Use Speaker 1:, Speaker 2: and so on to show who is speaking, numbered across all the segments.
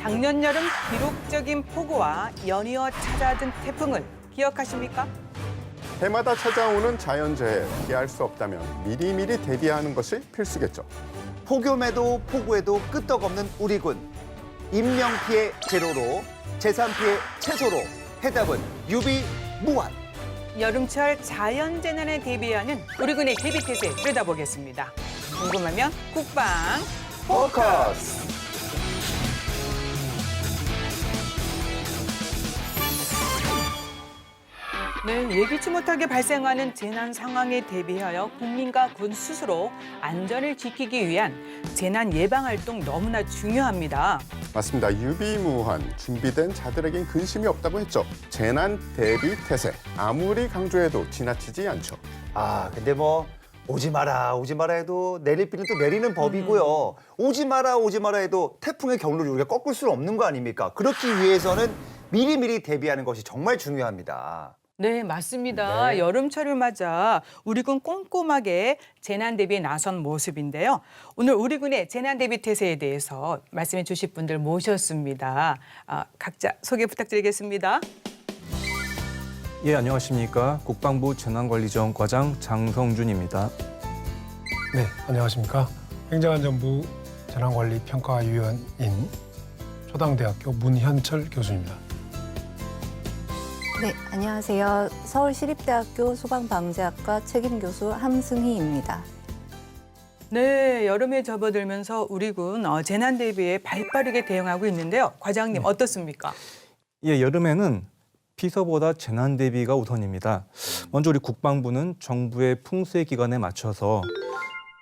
Speaker 1: 작년 여름 기록적인 폭우와 연이어 찾아든 태풍을 기억하십니까?
Speaker 2: 해마다 찾아오는 자연재해 피할 수 없다면 미리미리 대비하는 것이 필수겠죠.
Speaker 3: 폭염에도 폭우에도 끄떡없는 우리 군. 인명 피해 제로로, 재산 피해 최소로. 해답은 유비무한.
Speaker 1: 여름철 자연재난에 대비하는 우리 군의 대비태세 들여다보겠습니다. 궁금하면 국방
Speaker 3: 포커스.
Speaker 1: 네, 예기치 못하게 발생하는 재난 상황에 대비하여 국민과 군 스스로 안전을 지키기 위한 재난 예방 활동 너무나 중요합니다.
Speaker 2: 맞습니다. 유비무한, 준비된 자들에겐 근심이 없다고 했죠. 재난 대비 태세, 아무리 강조해도 지나치지 않죠.
Speaker 3: 근데 뭐 오지 마라 해도 내릴 비는 또 내리는 법이고요. 오지 마라 해도 태풍의 경로를 우리가 꺾을 수는 없는 거 아닙니까? 그렇기 위해서는 미리미리 대비하는 것이 정말 중요합니다.
Speaker 1: 네, 맞습니다.
Speaker 3: 네.
Speaker 1: 여름철을 맞아 우리 군 꼼꼼하게 재난 대비에 나선 모습인데요. 오늘 우리 군의 재난 대비 태세에 대해서 말씀해 주실 분들 모셨습니다. 각자 소개 부탁드리겠습니다.
Speaker 4: 예, 안녕하십니까. 국방부 재난관리지원 과장 장성준입니다.
Speaker 5: 네, 안녕하십니까. 행정안전부 재난관리평가위원인 초당대학교 문현철 교수입니다.
Speaker 6: 네, 안녕하세요. 서울시립대학교 소방방재학과 책임교수 함승희입니다.
Speaker 1: 네, 여름에 접어들면서 우리 군 재난 대비에 발빠르게 대응하고 있는데요. 과장님 어떻습니까?
Speaker 4: 예, 여름에는 피서보다 재난 대비가 우선입니다. 먼저 우리 국방부는 정부의 풍수의 기간에 맞춰서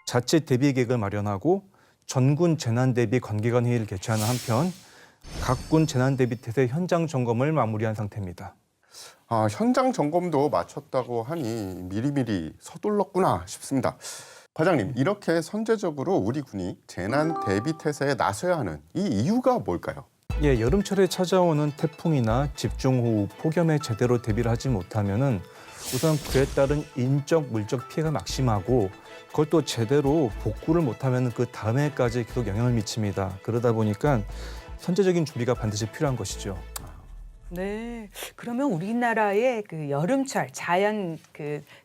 Speaker 4: 자체 대비 계획을 마련하고 전군 재난 대비 관계관 회의를 개최하는 한편 각 군 재난 대비 태세 현장 점검을 마무리한 상태입니다.
Speaker 2: 현장 점검도 마쳤다고 하니 미리미리 서둘렀구나 싶습니다. 과장님, 이렇게 선제적으로 우리 군이 재난 대비 태세에 나서야 하는 이 이유가 뭘까요?
Speaker 4: 예, 여름철에 찾아오는 태풍이나 집중호우, 폭염에 제대로 대비를 하지 못하면은 우선 그에 따른 인적, 물적 피해가 막심하고 그것도 제대로 복구를 못하면 그 다음 해까지 계속 영향을 미칩니다. 그러다 보니까 선제적인 준비가 반드시 필요한 것이죠.
Speaker 1: 네, 그러면 우리나라의 그 여름철 자연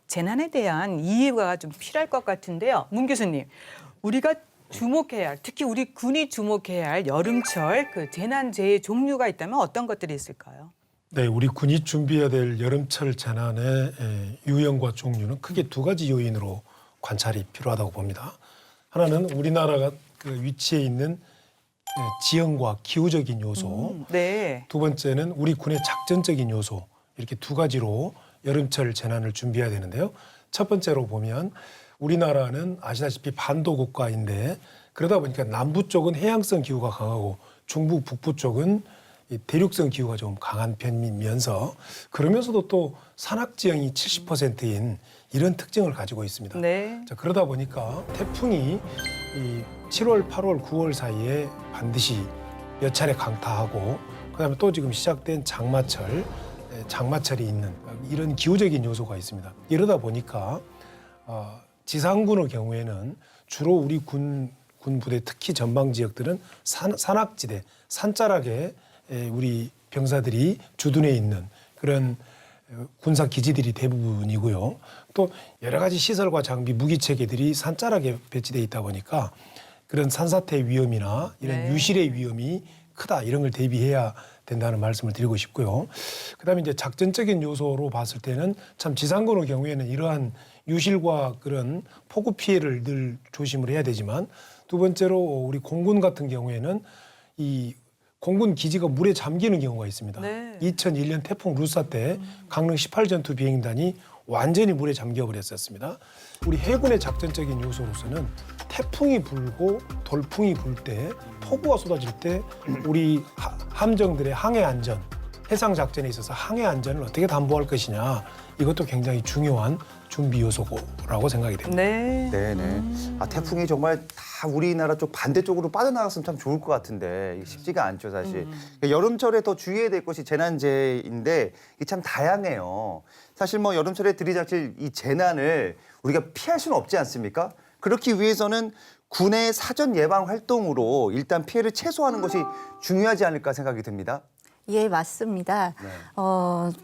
Speaker 1: 재난에 대한 이해가 좀 필요할 것 같은데요. 문 교수님, 우리가 주목해야 할, 특히 우리 군이 주목해야 할 여름철 재난재해 종류가 있다면 어떤 것들이 있을까요?
Speaker 5: 네, 우리 군이 준비해야 될 여름철 재난의 유형과 종류는 크게 두 가지 요인으로 관찰이 필요하다고 봅니다. 하나는 우리나라가 위치해 있는 지형과 기후적인 요소,
Speaker 1: 네.
Speaker 5: 두 번째는 우리 군의 작전적인 요소, 이렇게 두 가지로 여름철 재난을 준비해야 되는데요. 첫 번째로 보면 우리나라는 아시다시피 반도 국가인데 그러다 보니까 남부 쪽은 해양성 기후가 강하고 중부, 북부 쪽은 이 대륙성 기후가 좀 강한 편이면서 그러면서도 또 산악지형이 70%인 이런 특징을 가지고 있습니다.
Speaker 1: 네.
Speaker 5: 자, 그러다 보니까 태풍이 이 7월, 8월, 9월 사이에 반드시 몇 차례 강타하고 그다음에 또 지금 시작된 장마철이 있는 이런 기후적인 요소가 있습니다. 이러다 보니까 지상군의 경우에는 주로 우리 군 부대 특히 전방 지역들은 산악지대, 산자락에 우리 병사들이 주둔해 있는 그런 군사 기지들이 대부분이고요. 또 여러 가지 시설과 장비, 무기 체계들이 산자락에 배치돼 있다 보니까 그런 산사태 위험이나 이런
Speaker 1: 네.
Speaker 5: 유실의 위험이 크다 이런 걸 대비해야 된다는 말씀을 드리고 싶고요. 그다음에 이제 작전적인 요소로 봤을 때는 참 지상군의 경우에는 이러한 유실과 그런 폭우 피해를 늘 조심을 해야 되지만 두 번째로 우리 공군 같은 경우에는 이 공군 기지가 물에 잠기는 경우가 있습니다.
Speaker 1: 네.
Speaker 5: 2001년 태풍 루사 때 강릉 18전투 비행단이 완전히 물에 잠겨버렸었습니다. 우리 해군의 작전적인 요소로서는 태풍이 불고 돌풍이 불 때 폭우가 쏟아질 때 우리 함정들의 항해 안전, 해상 작전에 있어서 항해 안전을 어떻게 담보할 것이냐 이것도 굉장히 중요한 준비 요소라고 생각이 됩니다.
Speaker 1: 네.
Speaker 3: 네네. 태풍이 정말 다 우리나라 쪽 반대쪽으로 빠져나갔으면 참 좋을 것 같은데 이게 쉽지가 않죠, 사실. 그러니까 여름철에 더 주의해야 될 것이 재난재해인데 이게 참 다양해요. 사실 뭐 여름철에 들이닥칠 이 재난을 우리가 피할 수는 없지 않습니까? 그렇기 위해서는 군의 사전 예방 활동으로 일단 피해를 최소화하는 것이 중요하지 않을까 생각이 듭니다.
Speaker 6: 예, 맞습니다.
Speaker 3: 네.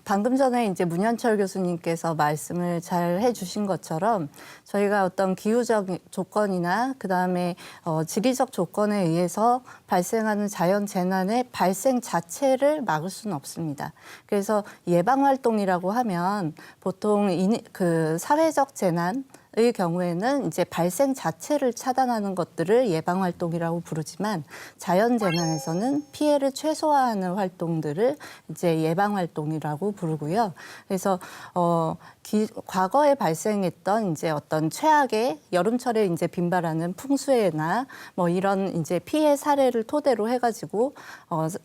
Speaker 6: 방금 전에 이제 문현철 교수님께서 말씀을 잘 해주신 것처럼 저희가 어떤 기후적 조건이나 그다음에 지리적 조건에 의해서 발생하는 자연 재난의 발생 자체를 막을 수는 없습니다. 그래서 예방 활동이라고 하면 보통 그 사회적 재난 의 경우에는 이제 발생 자체를 차단하는 것들을 예방 활동이라고 부르지만 자연 재난에서는 피해를 최소화하는 활동들을 이제 예방 활동이라고 부르고요. 그래서 과거에 발생했던 이제 어떤 최악의 여름철에 이제 빈발하는 풍수해나 뭐 이런 이제 피해 사례를 토대로 해가지고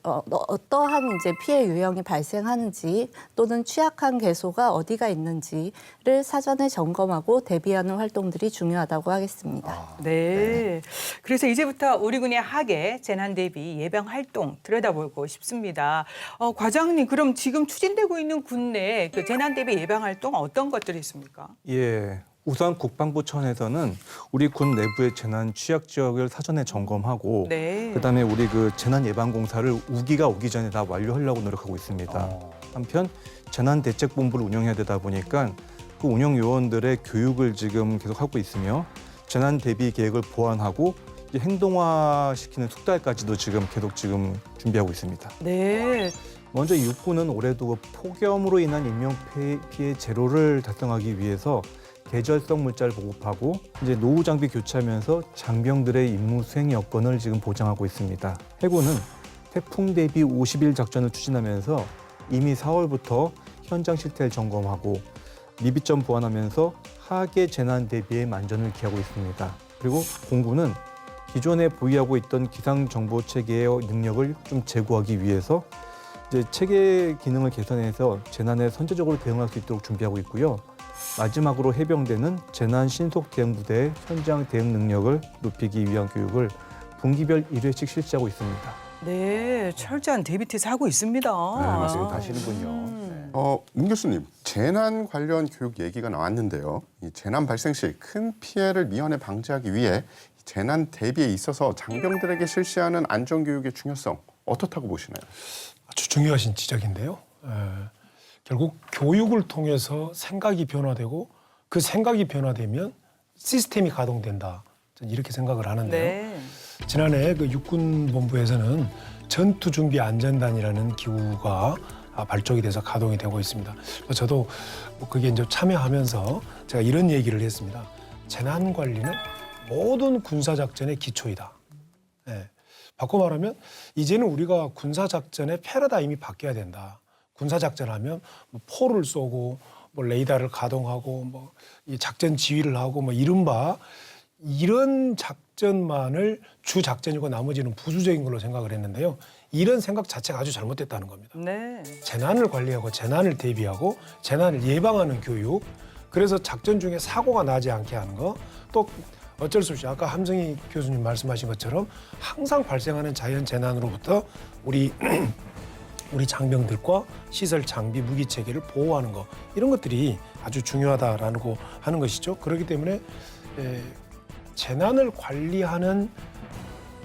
Speaker 6: 어떠한 이제 피해 유형이 발생하는지 또는 취약한 개소가 어디가 있는지를 사전에 점검하고 대비하는 활동들이 중요하다고 하겠습니다.
Speaker 1: 네. 그래서 이제부터 우리 군의 하계 재난 대비 예방 활동 들여다보고 싶습니다. 과장님, 그럼 지금 추진되고 있는 군 내 그 재난 대비 예방 활동 어떤 것들이 있습니까?
Speaker 4: 예. 우선 국방부 차원에서는 우리 군 내부의 재난 취약 지역을 사전에 점검하고
Speaker 1: 네.
Speaker 4: 그다음에 우리 그 재난 예방 공사를 우기가 오기 전에 다 완료하려고 노력하고 있습니다. 한편 재난 대책 본부를 운영해야 되다 보니까 그 운영 요원들의 교육을 지금 계속 하고 있으며 재난 대비 계획을 보완하고 이제 행동화시키는 숙달까지도 계속 준비하고 있습니다.
Speaker 1: 네.
Speaker 4: 먼저 육군은 올해도 폭염으로 인한 인명 피해 제로를 달성하기 위해서 계절성 물자를 보급하고 이제 노후 장비 교체하면서 장병들의 임무 수행 여건을 지금 보장하고 있습니다. 해군은 태풍 대비 50일 작전을 추진하면서 이미 4월부터 현장 실태를 점검하고 미비점 보완하면서 하계 재난 대비에 만전을 기하고 있습니다. 그리고 공군은 기존에 보유하고 있던 기상 정보 체계의 능력을 좀 제고하기 위해서 이제 체계 기능을 개선해서 재난에 선제적으로 대응할 수 있도록 준비하고 있고요. 마지막으로 해병대는 재난 신속 대응 부대의 현장 대응 능력을 높이기 위한 교육을 분기별 1회씩 실시하고 있습니다.
Speaker 1: 네, 철저한 대비 태세 하고 있습니다.
Speaker 3: 말씀 가시는군요. 네.
Speaker 2: 문 교수님, 재난 관련 교육 얘기가 나왔는데요. 이 재난 발생 시 큰 피해를 미연에 방지하기 위해 재난 대비에 있어서 장병들에게 실시하는 안전 교육의 중요성 어떻다고 보시나요?
Speaker 5: 아주 중요하신 지적인데요. 결국 교육을 통해서 생각이 변화되고 그 생각이 변화되면 시스템이 가동된다. 저는 이렇게 생각을 하는데요.
Speaker 1: 네.
Speaker 5: 지난해 그 육군본부에서는 전투준비안전단이라는 기구가 발족이 돼서 가동이 되고 있습니다. 저도 그게 이제 참여하면서 제가 이런 얘기를 했습니다. 재난 관리는 모든 군사작전의 기초이다. 네. 바꿔 말하면 이제는 우리가 군사작전의 패러다임이 바뀌어야 된다. 군사작전하면 뭐 포를 쏘고 뭐 레이더를 가동하고 뭐 이 작전 지휘를 하고 뭐 이른바 이런 작전만을 주 작전이고 나머지는 부수적인 걸로 생각을 했는데요. 이런 생각 자체가 아주 잘못됐다는 겁니다.
Speaker 1: 네.
Speaker 5: 재난을 관리하고 재난을 대비하고 재난을 예방하는 교육, 그래서 작전 중에 사고가 나지 않게 하는 거, 또 어쩔 수 없이 아까 함성희 교수님 말씀하신 것처럼 항상 발생하는 자연 재난으로부터 우리 장병들과 시설, 장비, 무기 체계를 보호하는 거, 이런 것들이 아주 중요하다라고 하는 것이죠. 그렇기 때문에 재난을 관리하는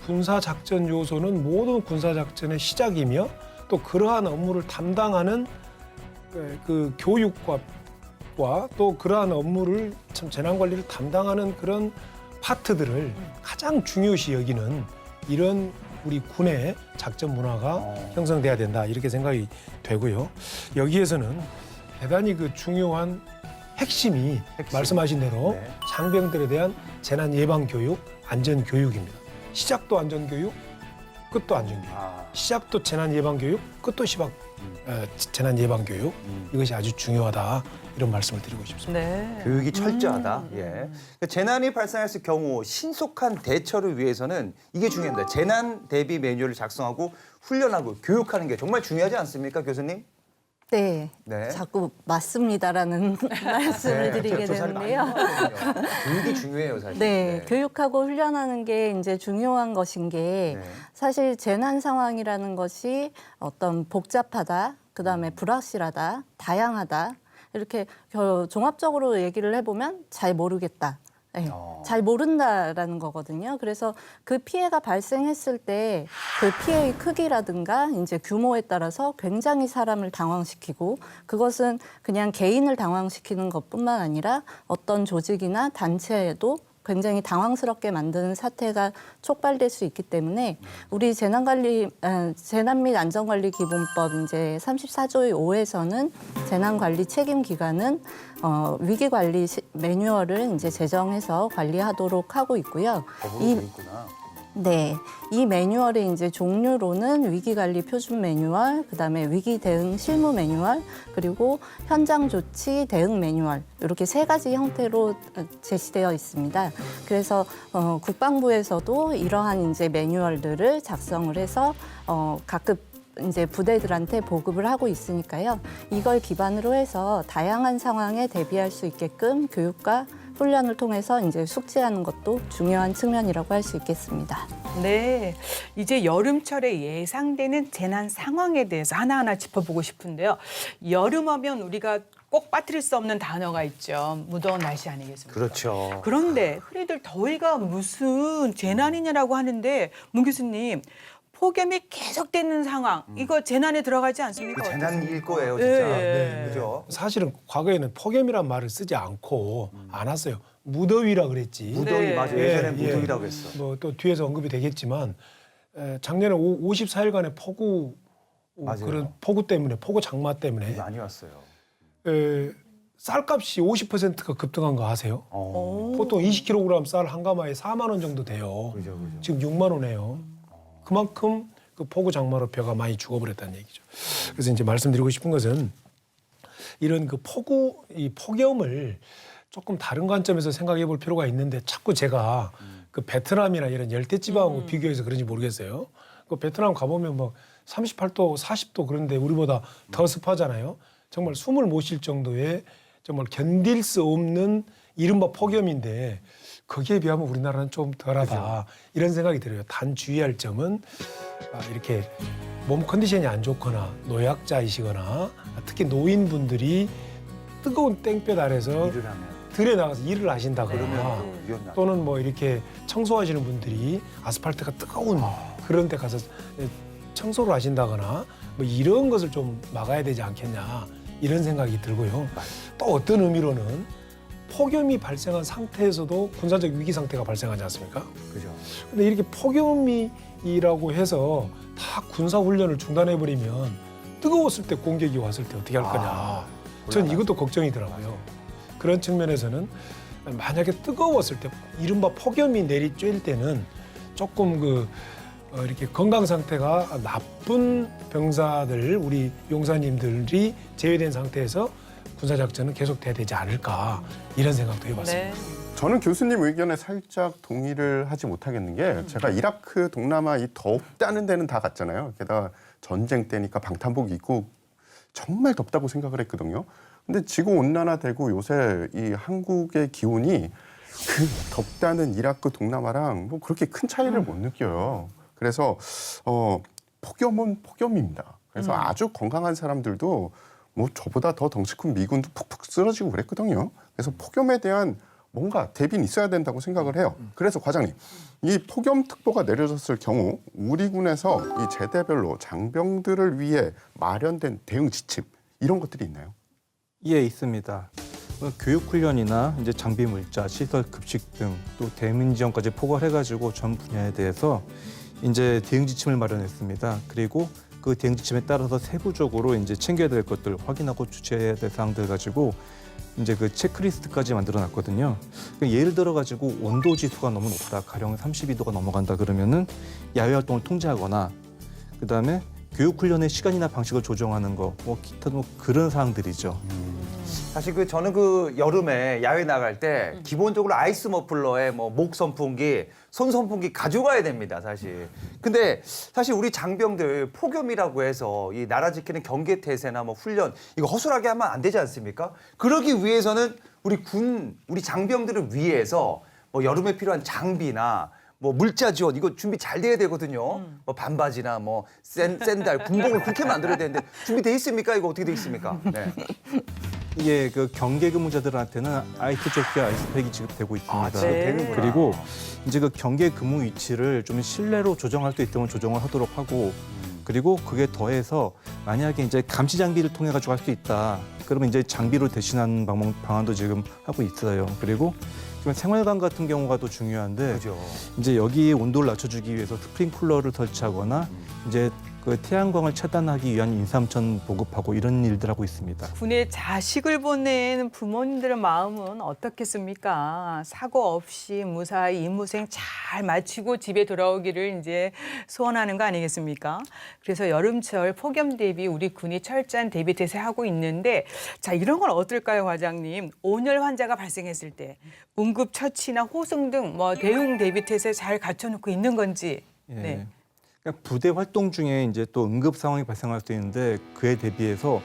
Speaker 5: 군사작전 요소는 모든 군사작전의 시작이며 또 그러한 업무를 담당하는 그 교육과 또 그러한 업무를 참 재난관리를 담당하는 그런 파트들을 가장 중요시 여기는 이런 우리 군의 작전 문화가 형성돼야 된다, 이렇게 생각이 되고요. 여기에서는 대단히 그 중요한 핵심. 말씀하신 대로
Speaker 3: 네.
Speaker 5: 장병들에 대한 재난 예방 교육, 안전 교육입니다. 시작도 안전 교육, 끝도 안전 교육. 시작도 재난 예방 교육, 끝도 재난 예방 교육. 이것이 아주 중요하다, 이런 말씀을 드리고 싶습니다.
Speaker 1: 네.
Speaker 3: 교육이 철저하다. 예. 재난이 발생했을 경우 신속한 대처를 위해서는 이게 중요합니다. 재난 대비 매뉴얼을 작성하고 훈련하고 교육하는 게 정말 중요하지 않습니까, 교수님?
Speaker 6: 네,
Speaker 3: 네.
Speaker 6: 자꾸 맞습니다라는 말씀을 드리게
Speaker 3: 저 잘 많이
Speaker 6: 되는데요.
Speaker 3: 하거든요. 교육이 중요해요, 사실.
Speaker 6: 네, 교육하고 훈련하는 게 이제 중요한 것인 게
Speaker 3: 네.
Speaker 6: 사실 재난 상황이라는 것이 어떤 복잡하다, 그다음에 불확실하다, 다양하다, 이렇게 종합적으로 얘기를 해보면 잘 모르겠다. 네, 잘 모른다라는 거거든요. 그래서 그 피해가 발생했을 때 그 피해의 크기라든가 이제 규모에 따라서 굉장히 사람을 당황시키고 그것은 그냥 개인을 당황시키는 것뿐만 아니라 어떤 조직이나 단체에도 굉장히 당황스럽게 만드는 사태가 촉발될 수 있기 때문에 우리 재난 및 안전관리 기본법 이제 34조의 5에서는 재난관리 책임기관은 위기관리 매뉴얼을 이제 제정해서 관리하도록 하고 있고요.
Speaker 3: 법으로 돼 있구나.
Speaker 6: 네, 이 매뉴얼의 이제 종류로는 위기관리 표준 매뉴얼, 그다음에 위기 대응 실무 매뉴얼, 그리고 현장 조치 대응 매뉴얼 이렇게 세 가지 형태로 제시되어 있습니다. 그래서 국방부에서도 이러한 이제 매뉴얼들을 작성을 해서 각급 이제 부대들한테 보급을 하고 있으니까요. 이걸 기반으로 해서 다양한 상황에 대비할 수 있게끔 교육과 훈련을 통해서 이제 숙지하는 것도 중요한 측면이라고 할 수 있겠습니다.
Speaker 1: 네, 이제 여름철에 예상되는 재난 상황에 대해서 하나하나 짚어보고 싶은데요. 여름하면 우리가 꼭 빠뜨릴 수 없는 단어가 있죠. 무더운 날씨 아니겠습니까?
Speaker 3: 그렇죠.
Speaker 1: 그런데 흔히들 더위가 무슨 재난이냐라고 하는데 문 교수님, 폭염이 계속되는 상황, 이거 재난에 들어가지 않습니까?
Speaker 3: 그 재난일 거예요, 진짜.
Speaker 1: 네.
Speaker 3: 그죠?
Speaker 5: 사실은 과거에는 폭염이란 말을 쓰지 않고 안 왔어요. 무더위라 그랬지.
Speaker 3: 무더위
Speaker 1: 네.
Speaker 3: 맞아요. 예전에 무더위라고 했어.
Speaker 5: 뭐 또 뒤에서 언급이 되겠지만 작년에 54일간의 폭우
Speaker 3: 맞아요.
Speaker 5: 그런 폭우 때문에 폭우 장마 때문에
Speaker 3: 많이 왔어요.
Speaker 5: 쌀값이 50%가 급등한 거 아세요? 보통 20kg 쌀 한 가마에 4만 원 정도 돼요.
Speaker 3: 그죠.
Speaker 5: 지금 6만 원이에요. 그만큼 그 폭우 장마로 벼가 많이 죽어버렸다는 얘기죠. 그래서 이제 말씀드리고 싶은 것은 이런 그 이 폭염을 조금 다른 관점에서 생각해 볼 필요가 있는데 자꾸 제가 그 베트남이나 이런 열대지방하고 비교해서 그런지 모르겠어요. 그 베트남 가보면 뭐 38도, 40도 그런데 우리보다 더 습하잖아요. 정말 숨을 못 쉴 정도의 정말 견딜 수 없는 이른바 폭염인데 거기에 비하면 우리나라는 좀 덜하다 이런 생각이 들어요. 단 주의할 점은 이렇게 몸 컨디션이 안 좋거나 노약자이시거나 특히 노인분들이 뜨거운 땡볕 아래서
Speaker 3: 일을 하면
Speaker 5: 들에 나가서 일을 하신다거나
Speaker 3: 그러면 또 위험나.
Speaker 5: 또는 뭐 이렇게 청소하시는 분들이 아스팔트가 뜨거운 그런 데 가서 청소를 하신다거나 뭐 이런 것을 좀 막아야 되지 않겠냐 이런 생각이 들고요. 또 어떤 의미로는 폭염이 발생한 상태에서도 군사적 위기 상태가 발생하지 않습니까?
Speaker 3: 그죠.
Speaker 5: 근데 이렇게 폭염이라고 해서 다 군사 훈련을 중단해 버리면 뜨거웠을 때 공격이 왔을 때 어떻게 할 거냐. 전 이것도 걱정이더라고요. 그런 측면에서는 만약에 뜨거웠을 때 이른바 폭염이 내리쬐일 때는 조금 이렇게 건강 상태가 나쁜 병사들 우리 용사님들이 제외된 상태에서 군사작전은 계속돼야 되지 않을까 이런 생각도 해봤습니다.
Speaker 1: 네.
Speaker 2: 저는 교수님 의견에 살짝 동의를 하지 못하겠는 게 제가 이라크 동남아 이 덥다는 데는 다 갔잖아요. 게다가 전쟁 때니까 방탄복 입고 정말 덥다고 생각을 했거든요. 근데 지구 온난화되고 요새 이 한국의 기온이 그 덥다는 이라크 동남아랑 뭐 그렇게 큰 차이를 못 느껴요. 그래서 폭염은 폭염입니다. 그래서 아주 건강한 사람들도 뭐 저보다 더 덩치 큰 미군도 푹푹 쓰러지고 그랬거든요. 그래서 폭염에 대한 뭔가 대비는 있어야 된다고 생각을 해요. 그래서 과장님, 이 폭염특보가 내려졌을 경우 우리 군에서 이 제대별로 장병들을 위해 마련된 대응 지침 이런 것들이 있나요?
Speaker 4: 예, 있습니다. 교육훈련이나 이제 장비 물자, 시설 급식 등 또 대민 지원까지 포괄해가지고 전 분야에 대해서 이제 대응 지침을 마련했습니다. 그리고 그 대응 지침에 따라서 세부적으로 이제 챙겨야 될 것들 확인하고 주체해야 될 사항들 가지고 이제 그 체크리스트까지 만들어놨거든요. 예를 들어 가지고 온도 지수가 너무 높다, 가령 32도가 넘어간다 그러면은 야외 활동을 통제하거나 그다음에 교육훈련의 시간이나 방식을 조정하는 거, 뭐 기타 뭐 그런 사항들이죠.
Speaker 3: 사실 저는 여름에 야외 나갈 때 기본적으로 아이스 머플러에 뭐 목 선풍기, 손 선풍기 가져가야 됩니다, 사실. 근데 사실 우리 장병들 폭염이라고 해서 이 나라 지키는 경계 태세나 뭐 훈련 이거 허술하게 하면 안 되지 않습니까? 그러기 위해서는 우리 장병들을 위해서 뭐 여름에 필요한 장비나 뭐 물자 지원 이거 준비 잘 돼야 되거든요. 뭐 반바지나 뭐 샌들, 군복을 그렇게 만들어야 되는데 준비돼 있습니까? 이거 어떻게 돼 있습니까? 네.
Speaker 4: 이게 그 경계 근무자들한테는 아이스조끼와 아이스팩이 지급되고 있습니다.
Speaker 1: 네.
Speaker 4: 그리고 이제 그 경계 근무 위치를 좀 실내로 조정할 수 있다면 조정을 하도록 하고 그리고 그게 더해서 만약에 이제 감시 장비를 통해 가지고 할 수 있다. 그러면 이제 장비로 대신하는 방안도 지금 하고 있어요. 그리고 지금 생활관 같은 경우가 또 중요한데
Speaker 3: 그죠.
Speaker 4: 이제 여기 온도를 낮춰주기 위해서 스프링쿨러를 설치하거나 이제 그 태양광을 차단하기 위한 인삼천 보급하고 이런 일들 하고 있습니다.
Speaker 1: 군에 자식을 보낸 부모님들의 마음은 어떻겠습니까? 사고 없이 무사히 임무생 잘 마치고 집에 돌아오기를 이제 소원하는 거 아니겠습니까? 그래서 여름철 폭염 대비 우리 군이 철저한 대비 태세하고 있는데 자 이런 건 어떨까요, 과장님? 온열 환자가 발생했을 때 응급 처치나 호송 등 뭐 대응 대비 태세 잘 갖춰놓고 있는 건지.
Speaker 4: 예.
Speaker 1: 네.
Speaker 4: 그러니까 부대 활동 중에 이제 또 응급 상황이 발생할 수 있는데 그에 대비해서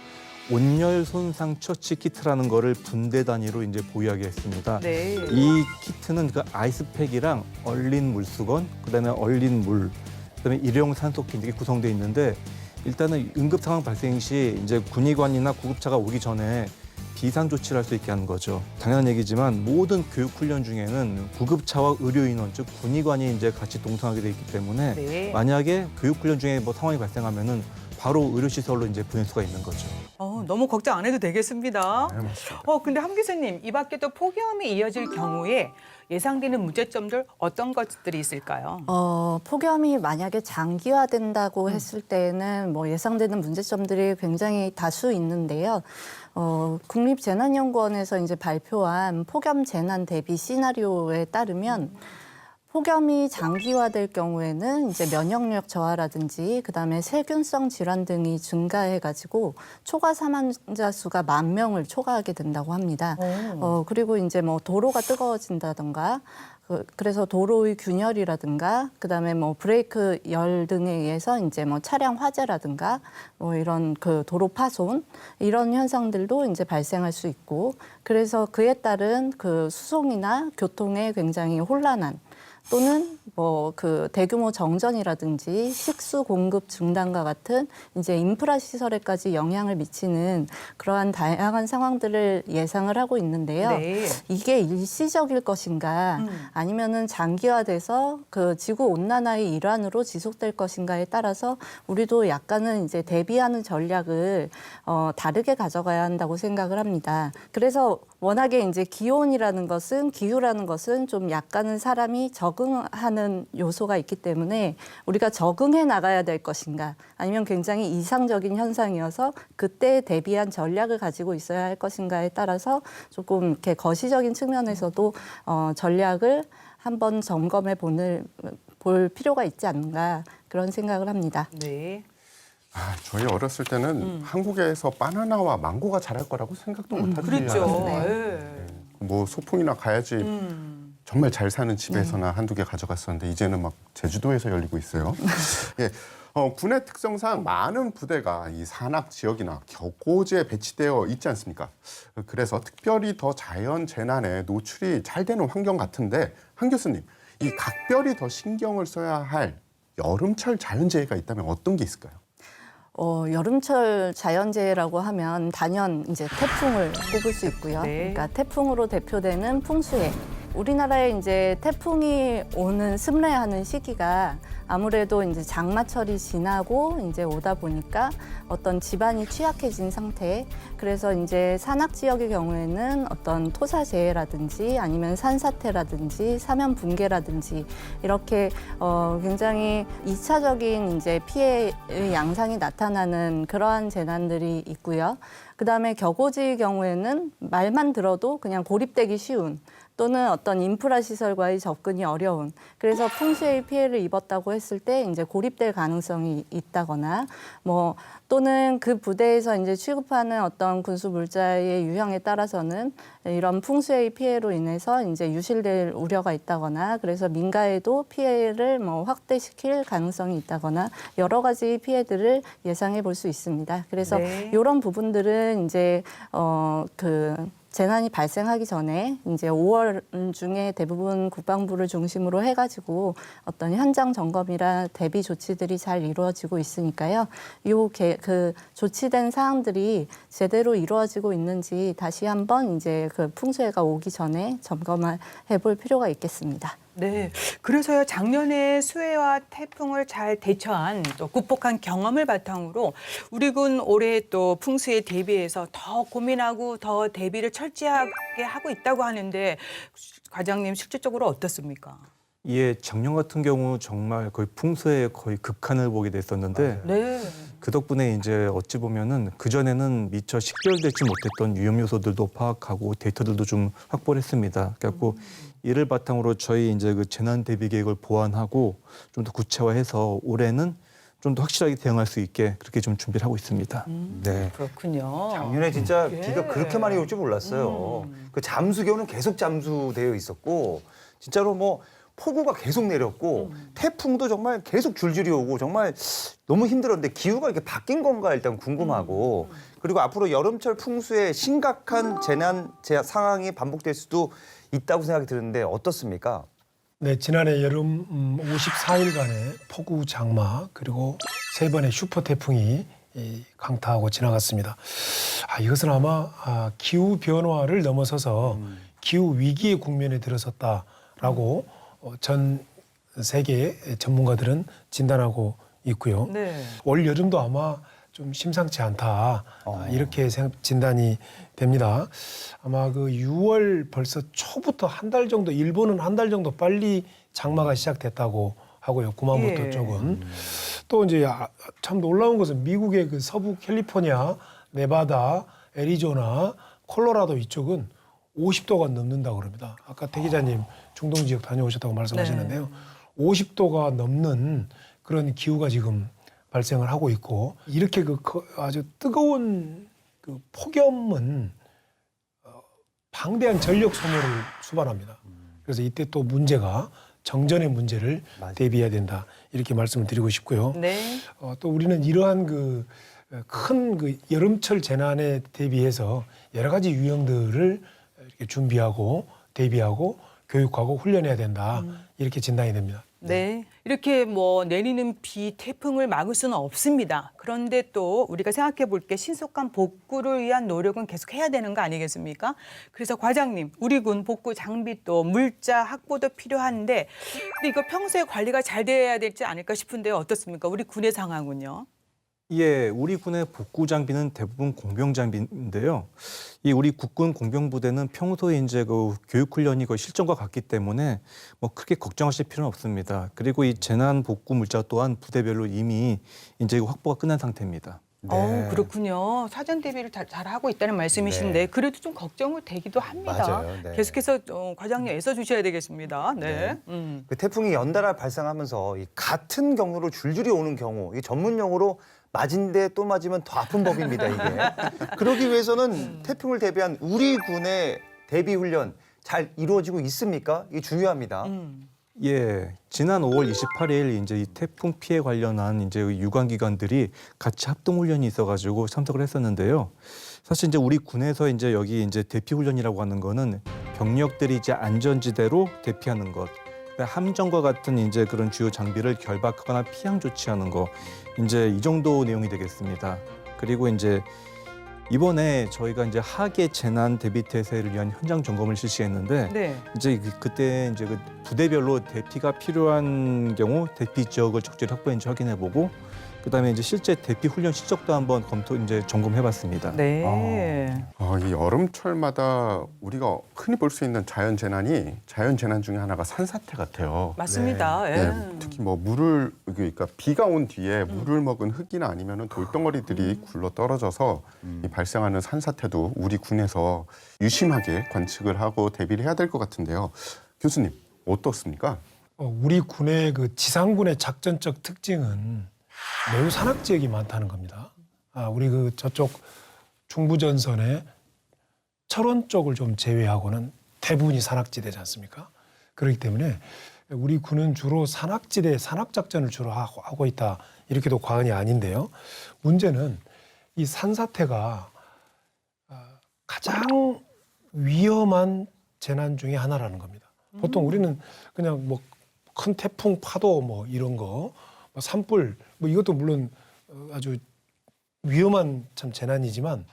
Speaker 4: 온열 손상 처치 키트라는 거를 분대 단위로 이제 보유하게 했습니다.
Speaker 1: 네.
Speaker 4: 이 키트는 그 아이스팩이랑 얼린 물수건, 그다음에 얼린 물, 그다음에 일회용 산소키 이렇게 구성되어 있는데 일단은 응급 상황 발생 시 이제 군의관이나 구급차가 오기 전에 비상 조치를 할 수 있게 하는 거죠. 당연한 얘기지만 모든 교육 훈련 중에는 구급차와 의료인원 즉 군의관이 이제 같이 동참하게 돼 있기 때문에
Speaker 1: 네.
Speaker 4: 만약에 교육 훈련 중에 뭐 상황이 발생하면은 바로 의료시설로 이제 보낼 수가 있는 거죠.
Speaker 1: 너무 걱정 안 해도 되겠습니다.
Speaker 2: 네, 맞습니다.
Speaker 1: 근데 함 교수님, 이 밖에 또 폭염이 이어질 경우에 예상되는 문제점들 어떤 것들이 있을까요?
Speaker 6: 폭염이 만약에 장기화된다고 했을 때는 뭐 예상되는 문제점들이 굉장히 다수 있는데요. 국립재난연구원에서 이제 발표한 폭염 재난 대비 시나리오에 따르면 폭염이 장기화될 경우에는 이제 면역력 저하라든지 그다음에 세균성 질환 등이 증가해가지고 초과 사망자 수가 10,000명을 초과하게 된다고 합니다. 그리고 이제 뭐 도로가 뜨거워진다던가 그래서 도로의 균열이라든가 그다음에 뭐 브레이크 열 등에 의해서 이제 뭐 차량 화재라든가 뭐 이런 그 도로 파손 이런 현상들도 이제 발생할 수 있고 그래서 그에 따른 그 수송이나 교통에 굉장히 혼란한 또는 뭐 그 대규모 정전이라든지 식수 공급 중단과 같은 이제 인프라 시설에까지 영향을 미치는 그러한 다양한 상황들을 예상을 하고 있는데요.
Speaker 1: 네.
Speaker 6: 이게 일시적일 것인가 아니면은 장기화돼서 그 지구 온난화의 일환으로 지속될 것인가에 따라서 우리도 약간은 이제 대비하는 전략을 다르게 가져가야 한다고 생각을 합니다. 그래서 워낙에 이제 기온이라는 것은 기후라는 것은 좀 약간은 사람이 적응하는 요소가 있기 때문에 우리가 적응해 나가야 될 것인가 아니면 굉장히 이상적인 현상이어서 그때에 대비한 전략을 가지고 있어야 할 것인가에 따라서 조금 이렇게 거시적인 측면에서도 전략을 한번 점검해 볼 필요가 있지 않는가 그런 생각을 합니다.
Speaker 1: 네.
Speaker 2: 저희 어렸을 때는 한국에서 바나나와 망고가 자랄 거라고 생각도 못하지
Speaker 1: 그렇죠.
Speaker 2: 않았습니다.
Speaker 1: 네.
Speaker 2: 뭐 소풍이나 가야지 정말 잘 사는 집에서나 한두 개 가져갔었는데 이제는 막 제주도에서 열리고 있어요. 예, 군의 특성상 많은 부대가 이 산악 지역이나 격고지에 배치되어 있지 않습니까? 그래서 특별히 더 자연 재난에 노출이 잘 되는 환경 같은데 한 교수님, 이 각별히 더 신경을 써야 할 여름철 자연재해가 있다면 어떤 게 있을까요?
Speaker 6: 여름철 자연재해라고 하면 단연 이제 태풍을 꼽을 수 있고요.
Speaker 1: 네.
Speaker 6: 그러니까 태풍으로 대표되는 풍수해. 우리나라에 이제 태풍이 오는 습례하는 시기가 아무래도 이제 장마철이 지나고 이제 오다 보니까 어떤 지반이 취약해진 상태. 그래서 이제 산악 지역의 경우에는 어떤 토사재해라든지 아니면 산사태라든지 사면 붕괴라든지 이렇게 굉장히 2차적인 이제 피해의 양상이 나타나는 그러한 재난들이 있고요. 그다음에 격오지의 경우에는 말만 들어도 그냥 고립되기 쉬운 또는 어떤 인프라 시설과의 접근이 어려운 그래서 풍수의 피해를 입었다고 했을 때 이제 고립될 가능성이 있다거나 뭐 또는 그 부대에서 이제 취급하는 어떤 군수 물자의 유형에 따라서는 이런 풍수의 피해로 인해서 이제 유실될 우려가 있다거나 그래서 민가에도 피해를 뭐 확대시킬 가능성이 있다거나 여러 가지 피해들을 예상해 볼 수 있습니다. 그래서
Speaker 1: 네.
Speaker 6: 이런 부분들은 이제 재난이 발생하기 전에 이제 5월 중에 대부분 국방부를 중심으로 해가지고 어떤 현장 점검이나 대비 조치들이 잘 이루어지고 있으니까요. 그 조치된 사항들이 제대로 이루어지고 있는지 다시 한번 이제 그 풍수해가 오기 전에 점검해 볼 필요가 있겠습니다.
Speaker 1: 네, 그래서요 작년에 수해와 태풍을 잘 대처한 또 극복한 경험을 바탕으로 우리 군 올해 또 풍수에 대비해서 더 고민하고 더 대비를 철저하게 하고 있다고 하는데 과장님 실질적으로 어떻습니까?
Speaker 4: 예, 작년 같은 경우 정말 거의 풍수에 거의 극한을 보게 됐었는데
Speaker 1: 네,
Speaker 4: 그 덕분에 이제 어찌 보면은 그 전에는 미처 식별되지 못했던 위험 요소들도 파악하고 데이터들도 좀 확보를 했습니다. 그래갖고 이를 바탕으로 저희 이제 그 재난 대비 계획을 보완하고 좀 더 구체화해서 올해는 좀 더 확실하게 대응할 수 있게 그렇게 좀 준비를 하고 있습니다.
Speaker 3: 네.
Speaker 1: 그렇군요.
Speaker 3: 작년에 진짜
Speaker 1: 예.
Speaker 3: 비가 그렇게 많이 올 줄 몰랐어요. 그 잠수교는 계속 잠수되어 있었고 진짜로 뭐 폭우가 계속 내렸고 태풍도 정말 계속 줄줄이 오고 정말 너무 힘들었는데 기후가 이렇게 바뀐 건가 일단 궁금하고 그리고 앞으로 여름철 풍수에 심각한 재난 상황이 반복될 수도 있다고 생각이 드는데 어떻습니까?
Speaker 5: 네, 지난해 여름 54일간의 폭우 장마 그리고 3번의 슈퍼 태풍이 강타하고 지나갔습니다. 이것은 아마 기후 변화를 넘어서서 기후 위기의 국면에 들어섰다라고 전 세계 전문가들은 진단하고 있고요.
Speaker 1: 네.
Speaker 5: 올 여름도 아마 좀 심상치 않다 이렇게 진단이 됩니다. 아마 그 6월 벌써 초부터 한 달 정도 일본은 한 달 정도 빨리 장마가 시작됐다고 하고요. 구마모토
Speaker 1: 예.
Speaker 5: 쪽은 또 이제 참 놀라운 것은 미국의 그 서부 캘리포니아, 네바다, 애리조나, 콜로라도 이쪽은 50도가 넘는다고 그럽니다. 아까 태 기자님 중동 지역 다녀오셨다고 말씀하셨는데요. 50도가 넘는 그런 기후가 지금 발생을 하고 있고 이렇게 그 아주 뜨거운 그 폭염은 방대한 전력 소모를 수반합니다. 그래서 이때 또 문제가 정전의 문제를 대비해야 된다 이렇게 말씀을 드리고 싶고요.
Speaker 1: 네.
Speaker 5: 또 우리는 이러한 그 큰 그 여름철 재난에 대비해서 여러 가지 유형들을 이렇게 준비하고 대비하고 교육하고 훈련해야 된다 이렇게 진단이 됩니다.
Speaker 1: 네. 이렇게 뭐 내리는 비, 태풍을 막을 수는 없습니다. 그런데 또 우리가 생각해 볼 게 신속한 복구를 위한 노력은 계속 해야 되는 거 아니겠습니까? 그래서 과장님, 우리 군 복구 장비 또 물자 확보도 필요한데 근데 이거 평소에 관리가 잘 돼야 되지 않을까 싶은데요. 어떻습니까? 우리 군의 상황은요?
Speaker 4: 예, 우리 군의 복구 장비는 대부분 공병 장비인데요. 이 우리 국군 공병부대는 평소에 이제 그 교육 훈련이 거의 실전과 같기 때문에 뭐 크게 걱정하실 필요는 없습니다. 그리고 이 재난 복구 물자 또한 부대별로 이미 이제 확보가 끝난 상태입니다.
Speaker 1: 그렇군요. 사전 대비를 잘 하고 있다는 말씀이신데 그래도 좀 걱정을 되기도 합니다.
Speaker 3: 맞아요. 네.
Speaker 1: 계속해서 과장님 애써 주셔야 되겠습니다. 네.
Speaker 3: 그 태풍이 연달아 발생하면서 이 같은 경로로 줄줄이 오는 경우 이 전문 용어로 맞은데 또 맞으면 더 아픈 법입니다, 이게. 그러기 위해서는 태풍을 대비한 우리 군의 대비 훈련 잘 이루어지고 있습니까? 이게 중요합니다.
Speaker 4: 예, 지난 5월 28일 이제 이 태풍 피해 관련한 이제 유관 기관들이 같이 합동 훈련이 있어가지고 참석을 했었는데요. 사실 이제 우리 군에서 이제 여기 이제 대피 훈련이라고 하는 거는 병력들이 이제 안전지대로 대피하는 것. 함정과 같은 이제 그런 주요 장비를 결박하거나 피항 조치하는 거 이제 이 정도 내용이 되겠습니다. 그리고 이제 이번에 저희가 이제 하계 재난 대비 태세를 위한 현장 점검을 실시했는데
Speaker 1: 네.
Speaker 4: 이제 그때 이제 그 부대별로 대피가 필요한 경우 대피 지역을 적절히 확보했는지 확인해보고 그다음에 이제 실제 대피 훈련 실적도 한번 이제 점검해봤습니다.
Speaker 1: 네.
Speaker 2: 이 여름철마다 우리가 흔히 볼 수 있는 자연 재난 중에 하나가 산사태 같아요.
Speaker 1: 맞습니다. 예.
Speaker 2: 네, 특히 뭐 그러니까 비가 온 뒤에 물을 먹은 흙이나 아니면은 돌덩어리들이 굴러 떨어져서 이 발생하는 산사태도 우리 군에서 유심하게 관측을 하고 대비를 해야 될 것 같은데요. 교수님 어떻습니까?
Speaker 5: 우리 군의 그 지상군의 작전적 특징은 매우 산악 지역이 많다는 겁니다. 우리 그 저쪽 중부전선의 철원 쪽을 좀 제외하고는 대부분이 산악지대지 않습니까? 그렇기 때문에 우리 군은 주로 산악지대 산악작전을 주로 하고 있다 이렇게도 과언이 아닌데요. 문제는 이 산사태가 가장 위험한 재난 중에 하나라는 겁니다. 보통 우리는 그냥 뭐 큰 태풍, 파도 뭐 이런 거, 뭐 산불 뭐 이것도 물론 아주 위험한 참 재난이지만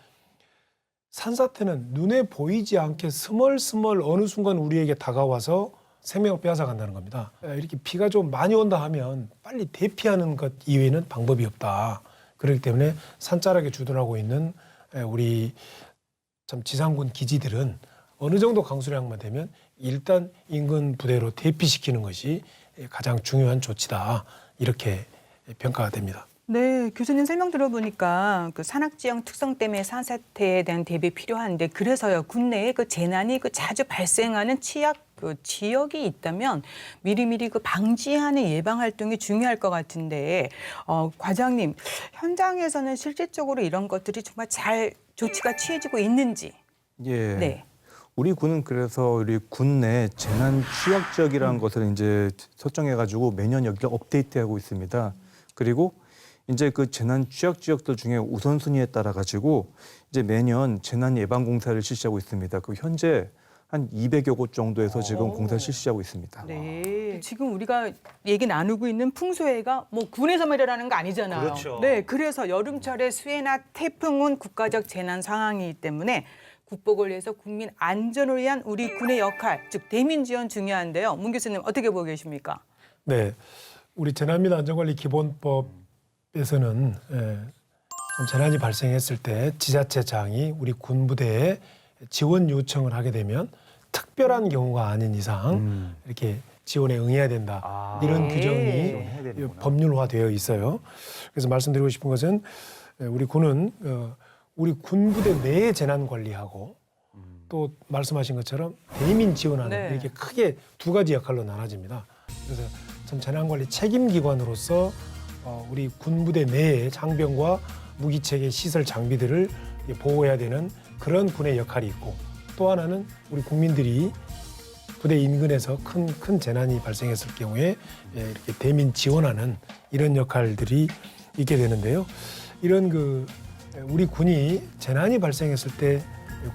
Speaker 5: 산사태는 눈에 보이지 않게 스멀스멀 어느 순간 우리에게 다가와서 생명을 빼앗아 간다는 겁니다. 이렇게 비가 좀 많이 온다 하면 빨리 대피하는 것 이외에는 방법이 없다. 그렇기 때문에 산자락에 주둔하고 있는 우리 참 지상군 기지들은 어느 정도 강수량만 되면 일단 인근 부대로 대피시키는 것이 가장 중요한 조치다. 이렇게 평가가 됩니다.
Speaker 1: 네, 교수님 설명 들어보니까 그 산악 지형 특성 때문에 산사태에 대한 대비 필요한데 그래서요 국내에 그 재난이 그 자주 발생하는 취약 그 지역이 있다면 미리미리 그 방지하는 예방 활동이 중요할 것 같은데 과장님 현장에서는 실질적으로 이런 것들이 정말 잘 조치가 취해지고 있는지.
Speaker 4: 예.
Speaker 1: 네.
Speaker 4: 우리 군은 그래서 우리 군 내 재난 취약 지역이라는 것을 이제 설정해가지고 매년 여기를 업데이트하고 있습니다. 그리고 이제 그 재난 취약 지역들 중에 우선순위에 따라 가지고 이제 매년 재난 예방 공사를 실시하고 있습니다. 그 현재 한 200여 곳 정도에서 지금 공사를 실시하고 있습니다.
Speaker 1: 네. 지금 우리가 얘기 나누고 있는 풍수해가 뭐 군에서만 일어나는 거 아니잖아요.
Speaker 3: 그렇죠.
Speaker 1: 네. 그래서 여름철에 수해나 태풍은 국가적 재난 상황이기 때문에 국복을 위해서 국민 안전을 위한 우리 군의 역할, 즉 대민 지원 중요한데요. 문 교수님 어떻게 보고 계십니까?
Speaker 5: 네, 우리 재난 및 안전관리 기본법에서는 좀 재난이 발생했을 때 지자체장이 우리 군부대에 지원 요청을 하게 되면 특별한 경우가 아닌 이상 이렇게 지원에 응해야 된다. 이런
Speaker 1: 네.
Speaker 5: 규정이
Speaker 3: 지원해야 되는구나.
Speaker 5: 법률화되어 있어요. 그래서 말씀드리고 싶은 것은 우리 군은 우리 군부대 내에 재난 관리하고 또 말씀하신 것처럼 대민 지원하는
Speaker 1: 네.
Speaker 5: 이렇게 크게 두 가지 역할로 나눠집니다. 그래서 참 재난 관리 책임 기관으로서 우리 군부대 내의 장병과 무기체계 시설 장비들을 보호해야 되는 그런 군의 역할이 있고 또 하나는 우리 국민들이 부대 인근에서 큰 재난이 발생했을 경우에 이렇게 대민 지원하는 이런 역할들이 있게 되는데요. 이런 우리 군이 재난이 발생했을 때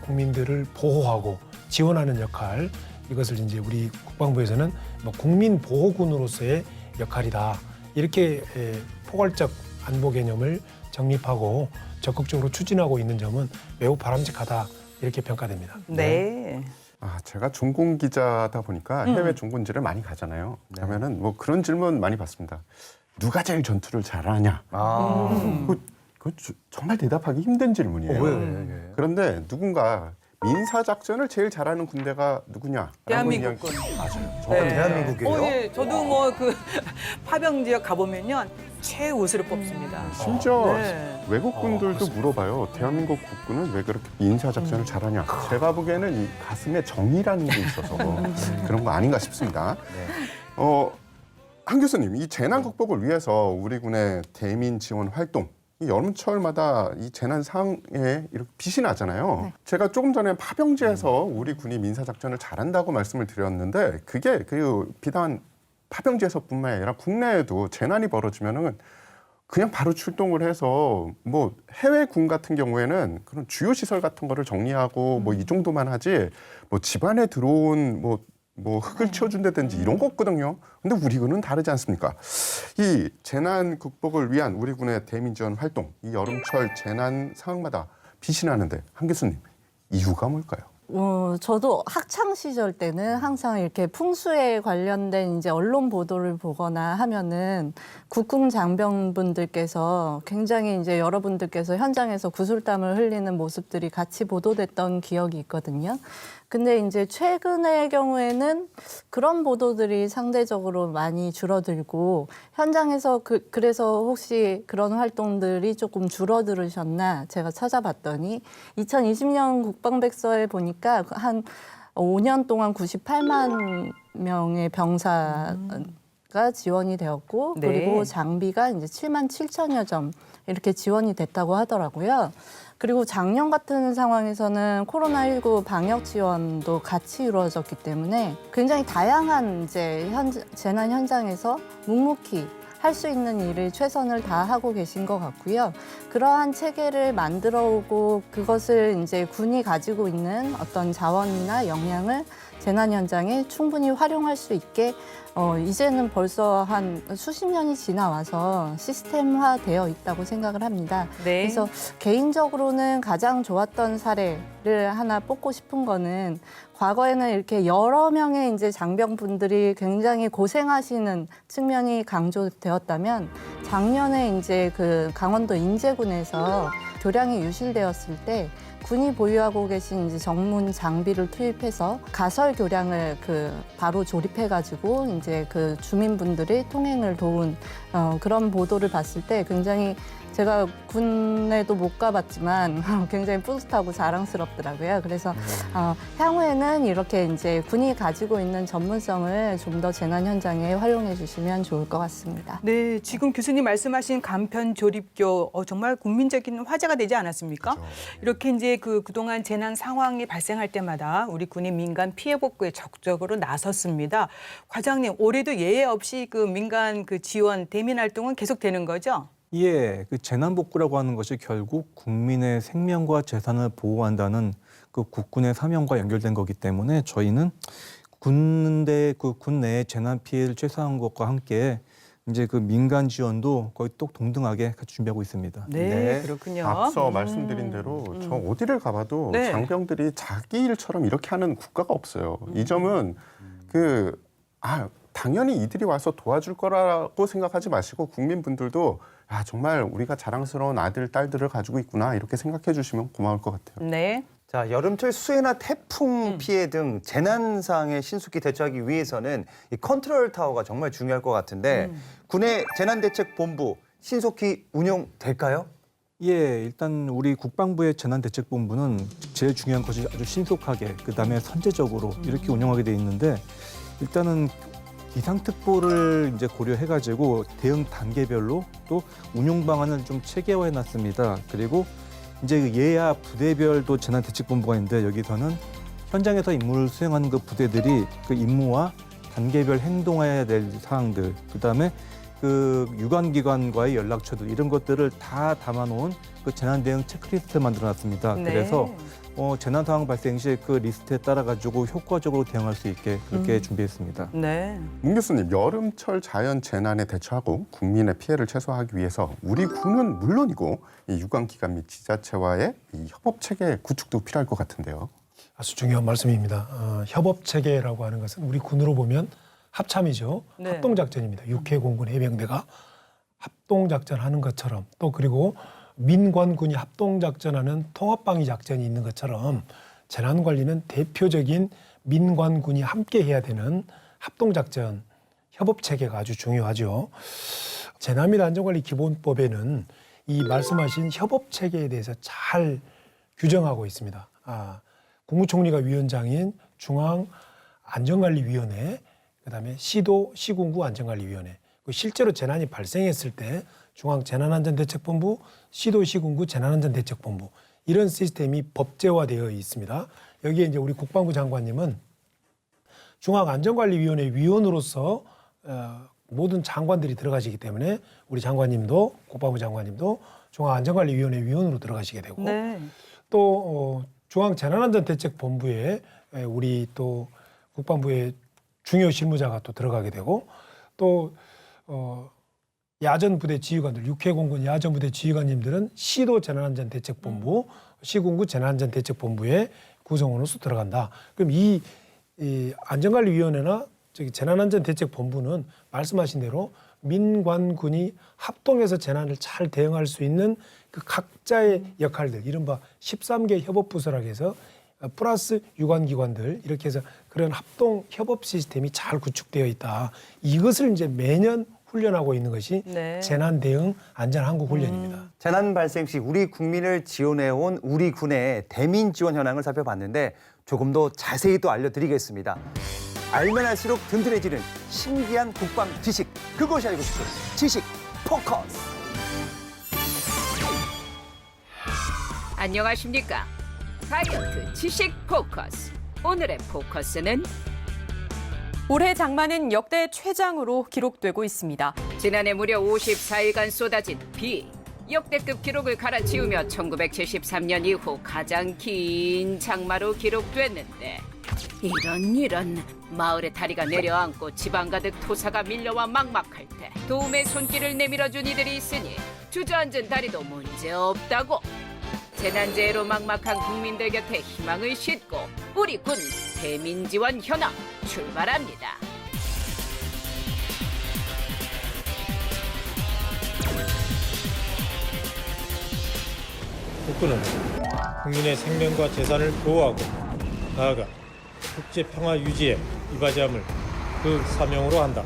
Speaker 5: 국민들을 보호하고 지원하는 역할 이것을 이제 우리 국방부에서는 국민 보호군으로서의 역할이다. 이렇게 포괄적 안보 개념을 정립하고 적극적으로 추진하고 있는 점은 매우 바람직하다. 이렇게 평가됩니다.
Speaker 1: 네.
Speaker 2: 제가 전공 기자다 보니까 해외 전공지를 많이 가잖아요. 그러면은 뭐 그런 질문 많이 받습니다. 누가 제일 전투를 잘하냐? 그거 정말 대답하기 힘든 질문이에요.
Speaker 3: 왜?
Speaker 2: 그런데 누군가 민사 작전을 제일 잘하는 군대가 누구냐?
Speaker 1: 대한민국군.
Speaker 3: 네. 대한민국이에요?
Speaker 1: 예. 저도 뭐 그 파병 지역 가보면요 최우수를 뽑습니다.
Speaker 2: 심지어
Speaker 1: 네.
Speaker 2: 외국 군들도 물어봐요. 대한민국 국군은 왜 그렇게 민사 작전을 잘하냐? 제가 보기에는 이 가슴에 정이라는 게 있어서 그런 거 아닌가 싶습니다. 한 교수님, 이 재난 극복을 위해서 우리 군의 대민 지원 활동 이 여름철마다 이 재난 상황에 이렇게 빛이 나잖아요.
Speaker 6: 네.
Speaker 2: 제가 조금 전에 파병지에서 우리 군이 민사 작전을 잘한다고 말씀을 드렸는데 그게 비단 파병지에서뿐만 아니라 국내에도 재난이 벌어지면은 그냥 바로 출동을 해서 뭐 해외 군 같은 경우에는 그런 주요 시설 같은 거를 정리하고 뭐 이 정도만 하지 뭐 집안에 들어온 뭐 흙을 치워준다든지 이런 거 없거든요. 근데 우리 군은 다르지 않습니까? 이 재난 극복을 위한 우리 군의 대민 지원 활동, 이 여름철 재난 상황마다 빛이 나는데 한 교수님 이유가 뭘까요?
Speaker 6: 저도 학창 시절 때는 항상 이렇게 풍수에 관련된 이제 언론 보도를 보거나 하면은 국군 장병분들께서 굉장히 이제 여러분들께서 현장에서 구슬땀을 흘리는 모습들이 같이 보도됐던 기억이 있거든요. 근데 이제 최근의 경우에는 그런 보도들이 상대적으로 많이 줄어들고 현장에서 그래서 혹시 그런 활동들이 조금 줄어들으셨나 제가 찾아봤더니 2020년 국방백서에 보니까 한 5년 동안 98만 명의 병사가 지원이 되었고
Speaker 1: 네.
Speaker 6: 그리고 장비가 이제 7만 7천여 점 이렇게 지원이 됐다고 하더라고요. 그리고 작년 같은 상황에서는 코로나19 방역 지원도 같이 이루어졌기 때문에 굉장히 다양한 이제 재난 현장에서 묵묵히 할 수 있는 일을 최선을 다하고 계신 것 같고요. 그러한 체계를 만들어 오고 그것을 이제 군이 가지고 있는 어떤 자원이나 역량을 재난 현장에 충분히 활용할 수 있게 이제는 벌써 한 수십 년이 지나와서 시스템화되어 있다고 생각을 합니다.
Speaker 1: 네.
Speaker 6: 그래서 개인적으로는 가장 좋았던 사례를 하나 뽑고 싶은 거는 과거에는 이렇게 여러 명의 이제 장병분들이 굉장히 고생하시는 측면이 강조되었다면 작년에 이제 그 강원도 인제군에서 교량이 유실되었을 때 군이 보유하고 계신 이제 전문 장비를 투입해서 가설 교량을 바로 조립해가지고 이제 그 주민분들이 통행을 도운 그런 보도를 봤을 때 굉장히 제가 군에도 못 가봤지만 굉장히 뿌듯하고 자랑스럽더라고요. 그래서 향후에는 이렇게 이제 군이 가지고 있는 전문성을 좀 더 재난 현장에 활용해 주시면 좋을 것 같습니다.
Speaker 1: 네, 지금 교수님 말씀하신 간편 조립교 정말 국민적인 화제가 되지 않았습니까?
Speaker 2: 그렇죠.
Speaker 1: 이렇게 이제 그동안 재난 상황이 발생할 때마다 우리 군이 민간 피해 복구에 적극적으로 나섰습니다. 과장님, 올해도 예외 없이 그 민간 그 지원 대민 활동은 계속되는 거죠?
Speaker 4: 예, 그 재난복구라고 하는 것이 결국 국민의 생명과 재산을 보호한다는 그 국군의 사명과 연결된 거기 때문에 저희는 군 내의 재난 피해를 최소화한 것과 함께 이제 그 민간 지원도 거의 똑 동등하게 같이 준비하고 있습니다.
Speaker 1: 네,
Speaker 3: 네.
Speaker 1: 그렇군요.
Speaker 2: 앞서 말씀드린 대로 저 어디를 가봐도
Speaker 1: 네.
Speaker 2: 장병들이 자기 일처럼 이렇게 하는 국가가 없어요. 이 점은 당연히 이들이 와서 도와줄 거라고 생각하지 마시고 국민분들도 정말 우리가 자랑스러운 아들, 딸들을 가지고 있구나 이렇게 생각해 주시면 고마울 것 같아요.
Speaker 1: 네.
Speaker 3: 자, 여름철 수해나 태풍 피해 등 재난 상황에 신속히 대처하기 위해서는 이 컨트롤 타워가 정말 중요할 것 같은데 군의 재난대책본부 신속히 운영될까요?
Speaker 4: 예, 일단 우리 국방부의 재난대책본부는 제일 중요한 것이 아주 신속하게 그다음에 선제적으로 이렇게 운영하게 돼 있는데 일단은 기상특보를 이제 고려해가지고 대응 단계별로 또 운용 방안을 좀 체계화해놨습니다. 그리고 이제 그 예하 부대별도 재난대책본부가 있는데 여기서는 현장에서 임무를 수행하는 그 부대들이 그 임무와 단계별 행동해야 될 사항들, 그다음에 그 유관기관과의 연락처들 이런 것들을 다 담아놓은 그 재난대응 체크리스트를 만들어놨습니다.
Speaker 1: 네.
Speaker 4: 그래서 재난 상황 발생 시 그 리스트에 따라 가지고 효과적으로 대응할 수 있게 그렇게 준비했습니다.
Speaker 1: 네.
Speaker 2: 문 교수님, 여름철 자연 재난에 대처하고 국민의 피해를 최소화하기 위해서 우리 군은 물론이고 이 유관기관 및 지자체와의 이 협업 체계 구축도 필요할 것 같은데요.
Speaker 5: 아주 중요한 말씀입니다. 협업 체계라고 하는 것은 우리 군으로 보면 합참이죠.
Speaker 1: 네.
Speaker 5: 합동작전입니다. 육해공군 해병대가 합동작전하는 것처럼 또 그리고 민관군이 합동작전하는 통합방위 작전이 있는 것처럼 재난관리는 대표적인 민관군이 함께 해야 되는 합동작전 협업체계가 아주 중요하죠. 재난 및 안전관리 기본법에는 이 말씀하신 협업체계에 대해서 잘 규정하고 있습니다. 국무총리가 위원장인 중앙안전관리위원회, 그다음에 시도, 시군구 안전관리위원회, 실제로 재난이 발생했을 때 중앙재난안전대책본부, 시도, 시군구 재난안전대책본부 이런 시스템이 법제화되어 있습니다. 여기에 이제 우리 국방부 장관님은 중앙안전관리위원회 위원으로서 모든 장관들이 들어가시기 때문에 우리 장관님도 국방부 장관님도 중앙안전관리위원회 위원으로 들어가시게 되고
Speaker 1: 네.
Speaker 5: 또 중앙재난안전대책본부에 우리 또 국방부의 중요 실무자가 또 들어가게 되고 또 야전부대 지휘관들, 육해공군 야전부대 지휘관님들은 시도 재난안전대책본부, 시군구 재난안전대책본부의 구성원으로서 들어간다. 그럼 이 안전관리위원회나 재난안전대책본부는 말씀하신 대로 민관군이 합동해서 재난을 잘 대응할 수 있는 그 각자의 역할들, 이른바 13개 협업부서라고 해서 플러스 유관기관들 이렇게 해서 그런 합동 협업 시스템이 잘 구축되어 있다. 이것을 이제 매년 훈련하고 있는 것이
Speaker 1: 네.
Speaker 5: 재난 대응 안전한국 훈련입니다.
Speaker 3: 재난 발생 시 우리 국민을 지원해온 우리 군의 대민 지원 현황을 살펴봤는데 조금 더 자세히 또 알려드리겠습니다. 알면 알수록 든든해지는 신기한 국방 지식, 그것이 알고 싶은 지식 포커스.
Speaker 7: 안녕하십니까. 다이어트 지식 포커스. 오늘의 포커스는
Speaker 8: 올해 장마는 역대 최장으로 기록되고 있습니다.
Speaker 7: 지난해 무려 54일간 쏟아진 비. 역대급 기록을 갈아치우며 1973년 이후 가장 긴 장마로 기록됐는데 이런 마을의 다리가 내려앉고 지방 가득 토사가 밀려와 막막할 때 도움의 손길을 내밀어준 이들이 있으니 주저앉은 다리도 문제없다고. 재난재해로 막막한 국민들 곁에 희망을 싣고 우리 군 대민지원 현황 출발합니다.
Speaker 8: 국군은 국민의 생명과 재산을 보호하고 나아가 국제 평화 유지에 이바지함을 그 사명으로 한다.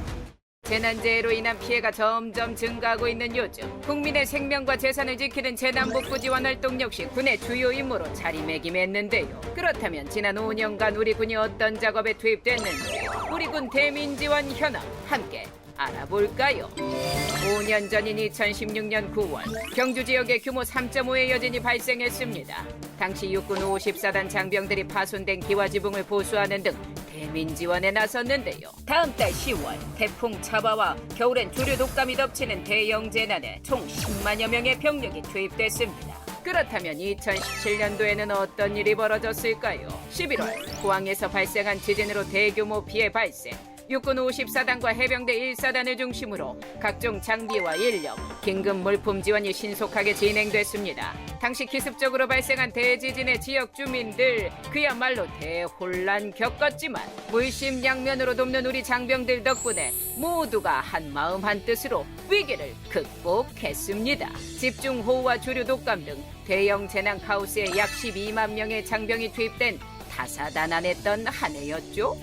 Speaker 7: 재난재해로 인한 피해가 점점 증가하고 있는 요즘 국민의 생명과 재산을 지키는 재난복구 지원 활동 역시 군의 주요 임무로 자리매김했는데요. 그렇다면 지난 5년간 우리 군이 어떤 작업에 투입됐는지 우리 군 대민지원 현황 함께 알아볼까요? 5년 전인 2016년 9월 경주 지역에 규모 3.5의 여진이 발생했습니다. 당시 육군 54단 장병들이 파손된 기와 지붕을 보수하는 등 대민 지원에 나섰는데요. 다음 달 10월 태풍 차바와 겨울엔 조류 독감이 덮치는 대형 재난에 총 10만여 명의 병력이 투입됐습니다. 그렇다면 2017년도에는 어떤 일이 벌어졌을까요? 11월 포항에서 발생한 지진으로 대규모 피해 발생. 육군 54단과 해병대 1사단을 중심으로 각종 장비와 인력, 긴급 물품 지원이 신속하게 진행됐습니다. 당시 기습적으로 발생한 대지진의 지역 주민들 그야말로 대혼란 겪었지만 물심양면으로 돕는 우리 장병들 덕분에 모두가 한마음 한뜻으로 위기를 극복했습니다. 집중호우와 조류 독감 등 대형 재난 카오스에 약 12만 명의 장병이 투입된 다사다난했던 한 해였죠.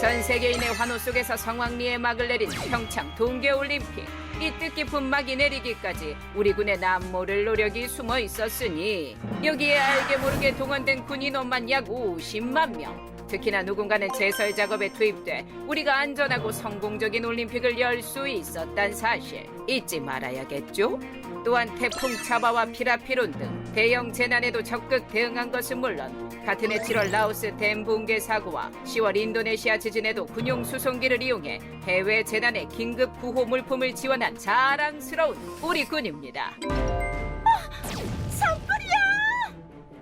Speaker 7: 전 세계인의 환호 속에서 성황리에 막을 내린 평창 동계올림픽. 이 뜻깊은 막이 내리기까지 우리 군의 남모를 노력이 숨어 있었으니 여기에 알게 모르게 동원된 군 인원만 약 50만 명. 특히나 누군가는 제설 작업에 투입돼 우리가 안전하고 성공적인 올림픽을 열 수 있었단 사실 잊지 말아야겠죠. 또한 태풍 차바와 피라피론 등 대형 재난에도 적극 대응한 것은 물론 같은 해 7월 라오스 댐 붕괴 사고와 10월 인도네시아 지진에도 군용 수송기를 이용해 해외 재난에 긴급 구호 물품을 지원한 자랑스러운 우리 군입니다.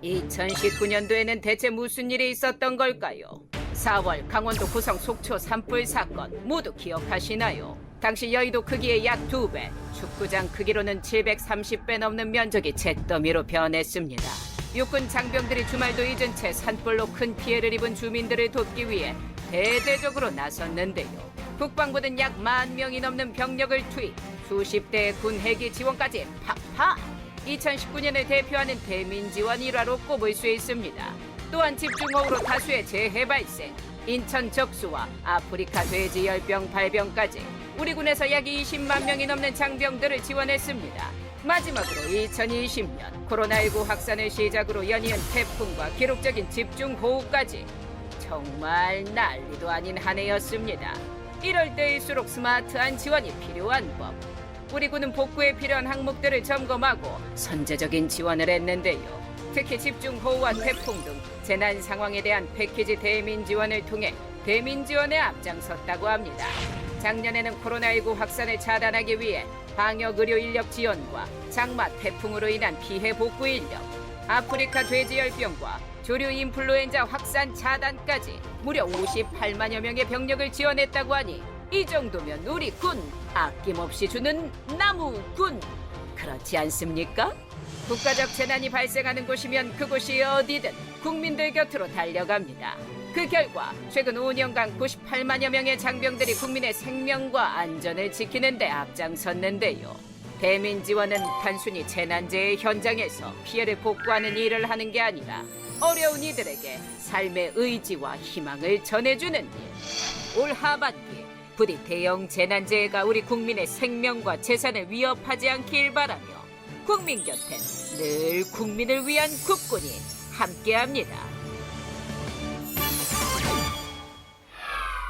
Speaker 7: 2019년도에는 대체 무슨 일이 있었던 걸까요? 4월 강원도 고성 속초 산불 사건 모두 기억하시나요? 당시 여의도 크기의 약 2배, 축구장 크기로는 730배 넘는 면적이 잿더미로 변했습니다. 육군 장병들이 주말도 잊은 채 산불로 큰 피해를 입은 주민들을 돕기 위해 대대적으로 나섰는데요. 국방부는 약 10,000명이 넘는 병력을 투입, 수십 대의 군 헬기 지원까지 팍팍! 2019년을 대표하는 대민지원 일화로 꼽을 수 있습니다. 또한 집중호우로 다수의 재해 발생, 인천 적수와 아프리카 돼지 열병 발병까지 우리 군에서 약 20만 명이 넘는 장병들을 지원했습니다. 마지막으로 2020년 코로나19 확산을 시작으로 연이은 태풍과 기록적인 집중호우까지 정말 난리도 아닌 한 해였습니다. 이럴 때일수록 스마트한 지원이 필요한 법. 우리 군은 복구에 필요한 항목들을 점검하고 선제적인 지원을 했는데요. 특히 집중호우와 태풍 등 재난 상황에 대한 패키지 대민 지원을 통해 대민 지원에 앞장섰다고 합니다. 작년에는 코로나19 확산을 차단하기 위해 방역 의료 인력 지원과 장마 태풍으로 인한 피해 복구 인력, 아프리카 돼지열병과 조류 인플루엔자 확산 차단까지 무려 58만여 명의 병력을 지원했다고 하니 이 정도면 우리 군 아낌없이 주는 나무군 그렇지 않습니까? 국가적 재난이 발생하는 곳이면 그곳이 어디든 국민들 곁으로 달려갑니다. 그 결과 최근 5년간 98만여 명의 장병들이 국민의 생명과 안전을 지키는 데 앞장섰는데요. 대민 지원은 단순히 재난재해 현장에서 피해를 복구하는 일을 하는 게 아니라 어려운 이들에게 삶의 의지와 희망을 전해주는 일. 올 하반기 부디 대형 재난재해가 우리 국민의 생명과 재산을 위협하지 않길 바라며 국민 곁엔 늘 국민을 위한 국군이 함께합니다.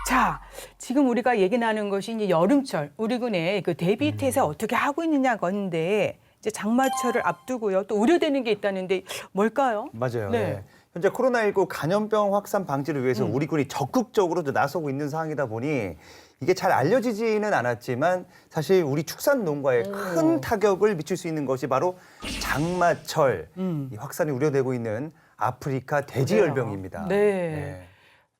Speaker 1: 자, 지금 우리가 얘기 나눈 것이 이제 여름철 우리 군의 그 대비 태세 어떻게 하고 있느냐 건데 이제 장마철을 앞두고요. 또 우려되는 게 있다는데 뭘까요?
Speaker 3: 맞아요.
Speaker 1: 네.
Speaker 3: 네. 현재 코로나19 감염병 확산 방지를 위해서 우리 군이 적극적으로 나서고 있는 상황이다 보니 이게 잘 알려지지는 않았지만 사실 우리 축산 농가에 큰 타격을 미칠 수 있는 것이 바로 장마철 이 확산이 우려되고 있는 아프리카 돼지열병입니다.
Speaker 1: 네.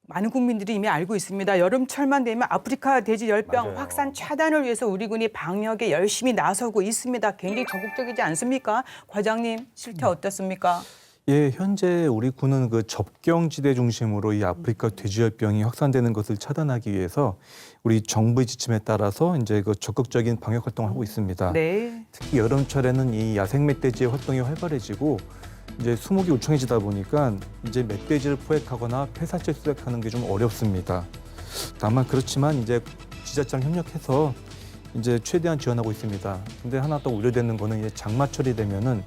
Speaker 1: 많은 국민들이 이미 알고 있습니다. 여름철만 되면 아프리카 돼지열병
Speaker 3: 맞아요.
Speaker 1: 확산 차단을 위해서 우리 군이 방역에 열심히 나서고 있습니다. 굉장히 적극적이지 않습니까? 과장님, 실태 어떻습니까?
Speaker 4: 예, 현재 우리 군은 그 접경지대 중심으로 이 아프리카 돼지열병이 확산되는 것을 차단하기 위해서 우리 정부의 지침에 따라서 이제 그 적극적인 방역 활동을 하고 있습니다.
Speaker 1: 네.
Speaker 4: 특히 여름철에는 이 야생 멧돼지의 활동이 활발해지고 이제 수목이 우청해지다 보니까 이제 멧돼지를 포획하거나 폐사체 수색하는 게 좀 어렵습니다. 다만 그렇지만 이제 지자체랑 협력해서 이제 최대한 지원하고 있습니다. 근데 하나 더 우려되는 거는 이제 장마철이 되면은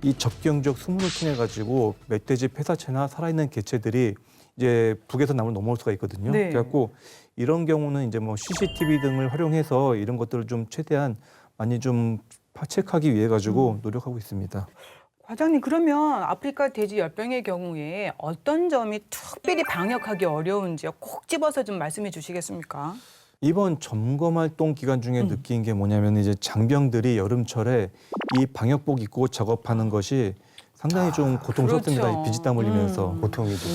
Speaker 4: 이 접경 지역 수문을 통해 가지고 멧돼지 폐사체나 살아있는 개체들이 이제 북에서 남을 넘어올 수가 있거든요.
Speaker 1: 네.
Speaker 4: 그래갖고 이런 경우는 이제 뭐 CCTV 등을 활용해서 이런 것들을 좀 최대한 많이 좀 파책하기 위해 가지고 노력하고 있습니다.
Speaker 1: 과장님, 그러면 아프리카 돼지열병의 경우에 어떤 점이 특별히 방역하기 어려운지요? 꼭 집어서 좀 말씀해 주시겠습니까?
Speaker 4: 이번 점검 활동 기간 중에 느낀 게 뭐냐면 이제 장병들이 여름철에 이 방역복 입고 작업하는 것이 상당히 좀 고통스럽습니다.
Speaker 1: 그렇죠.
Speaker 4: 이 비지땀 흘리면서.
Speaker 3: 고통이죠.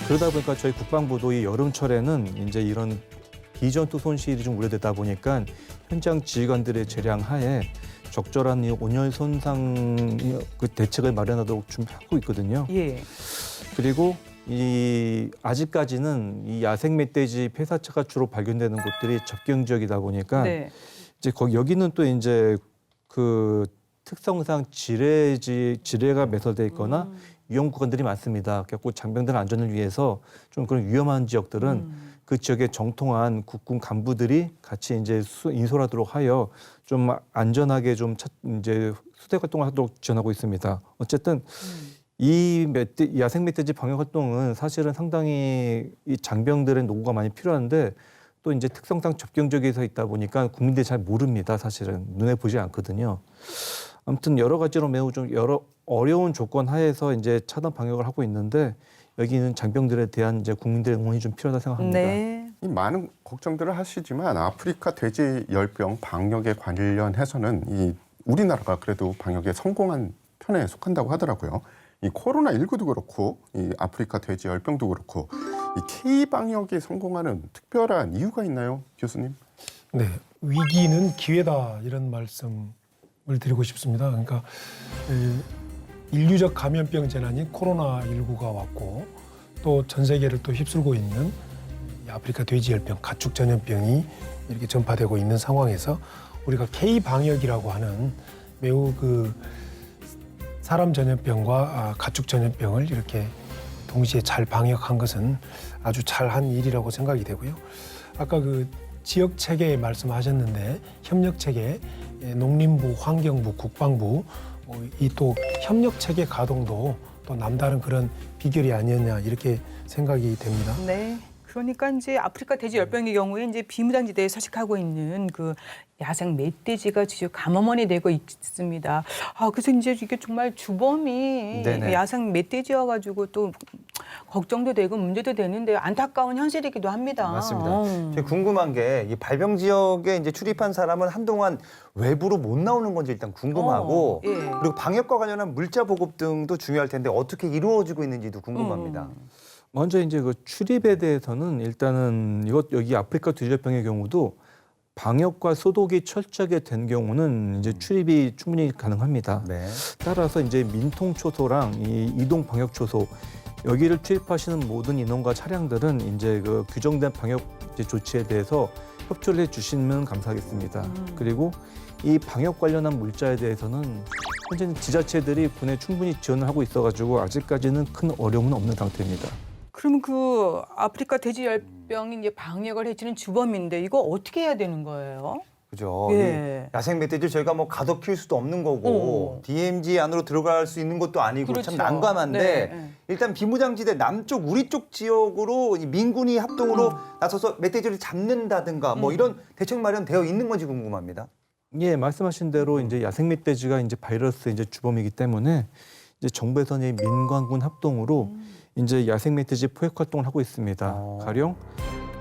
Speaker 4: 그러다 보니까 저희 국방부도 이 여름철에는 이제 이런 비전투 손실이 좀 우려되다 보니까 현장 지휘관들의 재량 하에 적절한 이 온열 손상 그 대책을 마련하도록 준비하고 있거든요.
Speaker 1: 예.
Speaker 4: 그리고 이 아직까지는 이 야생 멧돼지 폐사체가 주로 발견되는 곳들이 접경 지역이다 보니까
Speaker 1: 네.
Speaker 4: 이제 거기 여기는 또 이제 그 특성상 지뢰가 매설돼 있거나 위험 구간들이 많습니다. 그래서 장병들 안전을 위해서 좀 그런 위험한 지역들은 그 지역에 정통한 국군 간부들이 같이 이제 인솔하도록 하여 좀 안전하게 좀 이제 수색 활동을 하도록 지원하고 있습니다. 어쨌든 이 야생 멧돼지 방역 활동은 사실은 상당히 이 장병들의 노고가 많이 필요한데 또 이제 특성상 접경 지역에서 있다 보니까 국민들이 잘 모릅니다. 사실은 눈에 보지 않거든요. 아무튼 여러 가지로 매우 좀 어려운 조건 하에서 이제 차단 방역을 하고 있는데 여기는 장병들에 대한 이제 국민들의 응원이 좀 필요하다 생각합니다.
Speaker 1: 네.
Speaker 2: 이 많은 걱정들을 하시지만 아프리카 돼지열병 방역에 관련해서는 이 우리나라가 그래도 방역에 성공한 편에 속한다고 하더라고요. 이 코로나19도 그렇고 이 아프리카 돼지열병도 그렇고 이 K-방역이 성공하는 특별한 이유가 있나요, 교수님?
Speaker 5: 네, 위기는 기회다 이런 말씀을 드리고 싶습니다. 그러니까 인류적 감염병 재난인 코로나19가 왔고 또 전 세계를 또 휩쓸고 있는 이 아프리카 돼지열병, 가축 전염병이 이렇게 전파되고 있는 상황에서 우리가 K-방역이라고 하는 매우 그 사람 전염병과 가축 전염병을 이렇게 동시에 잘 방역한 것은 아주 잘한 일이라고 생각이 되고요. 아까 그 지역 체계 말씀하셨는데 협력 체계, 농림부, 환경부, 국방부 이 또 협력 체계 가동도 또 남다른 그런 비결이 아니었냐 이렇게 생각이 됩니다.
Speaker 1: 네. 그러니까 이제 아프리카 돼지열병의 경우에 이제 비무장지대에 서식하고 있는 그 야생 멧돼지가 지금 감염원이 되고 있습니다. 그래서 이제 이게 정말 주범이
Speaker 3: 네네.
Speaker 1: 야생 멧돼지여가지고 또 걱정도 되고 문제도 되는데 안타까운 현실이기도 합니다.
Speaker 3: 맞습니다. 제가 궁금한 게 이 발병 지역에 이제 출입한 사람은 한동안 외부로 못 나오는 건지 일단 궁금하고
Speaker 1: 예.
Speaker 3: 그리고 방역과 관련한 물자 보급 등도 중요할 텐데 어떻게 이루어지고 있는지도 궁금합니다.
Speaker 4: 먼저 이제 그 출입에 대해서는 일단은 여기 아프리카 돼지열병의 경우도 방역과 소독이 철저하게 된 경우는 이제 출입이 충분히 가능합니다.
Speaker 3: 네.
Speaker 4: 따라서 이제 민통 초소랑 이 이동 방역 초소 여기를 출입하시는 모든 인원과 차량들은 이제 그 규정된 방역 조치에 대해서 협조를 해주시면 감사하겠습니다. 그리고 이 방역 관련한 물자에 대해서는 현재는 지자체들이 군에 충분히 지원을 하고 있어가지고 아직까지는 큰 어려움은 없는 상태입니다.
Speaker 1: 그럼 그 아프리카 돼지열병이 이제 방역을 해치는 주범인데 이거 어떻게 해야 되는 거예요?
Speaker 3: 그죠.
Speaker 1: 예.
Speaker 3: 이 야생 멧돼지 저희가 뭐 가둬 키울 수도 없는 거고 DMZ 안으로 들어갈 수 있는 것도 아니고
Speaker 1: 그렇죠.
Speaker 3: 참 난감한데
Speaker 1: 네.
Speaker 3: 일단 비무장지대 남쪽 우리 쪽 지역으로 이 민군이 합동으로 나서서 멧돼지를 잡는다든가 뭐 이런 대책 마련되어 있는 건지 궁금합니다.
Speaker 4: 예, 말씀하신 대로 이제 야생 멧돼지가 이제 바이러스 이제 주범이기 때문에 이제 정부에서는 민관군 합동으로 이제 야생 멧돼지 포획 활동을 하고 있습니다. 가령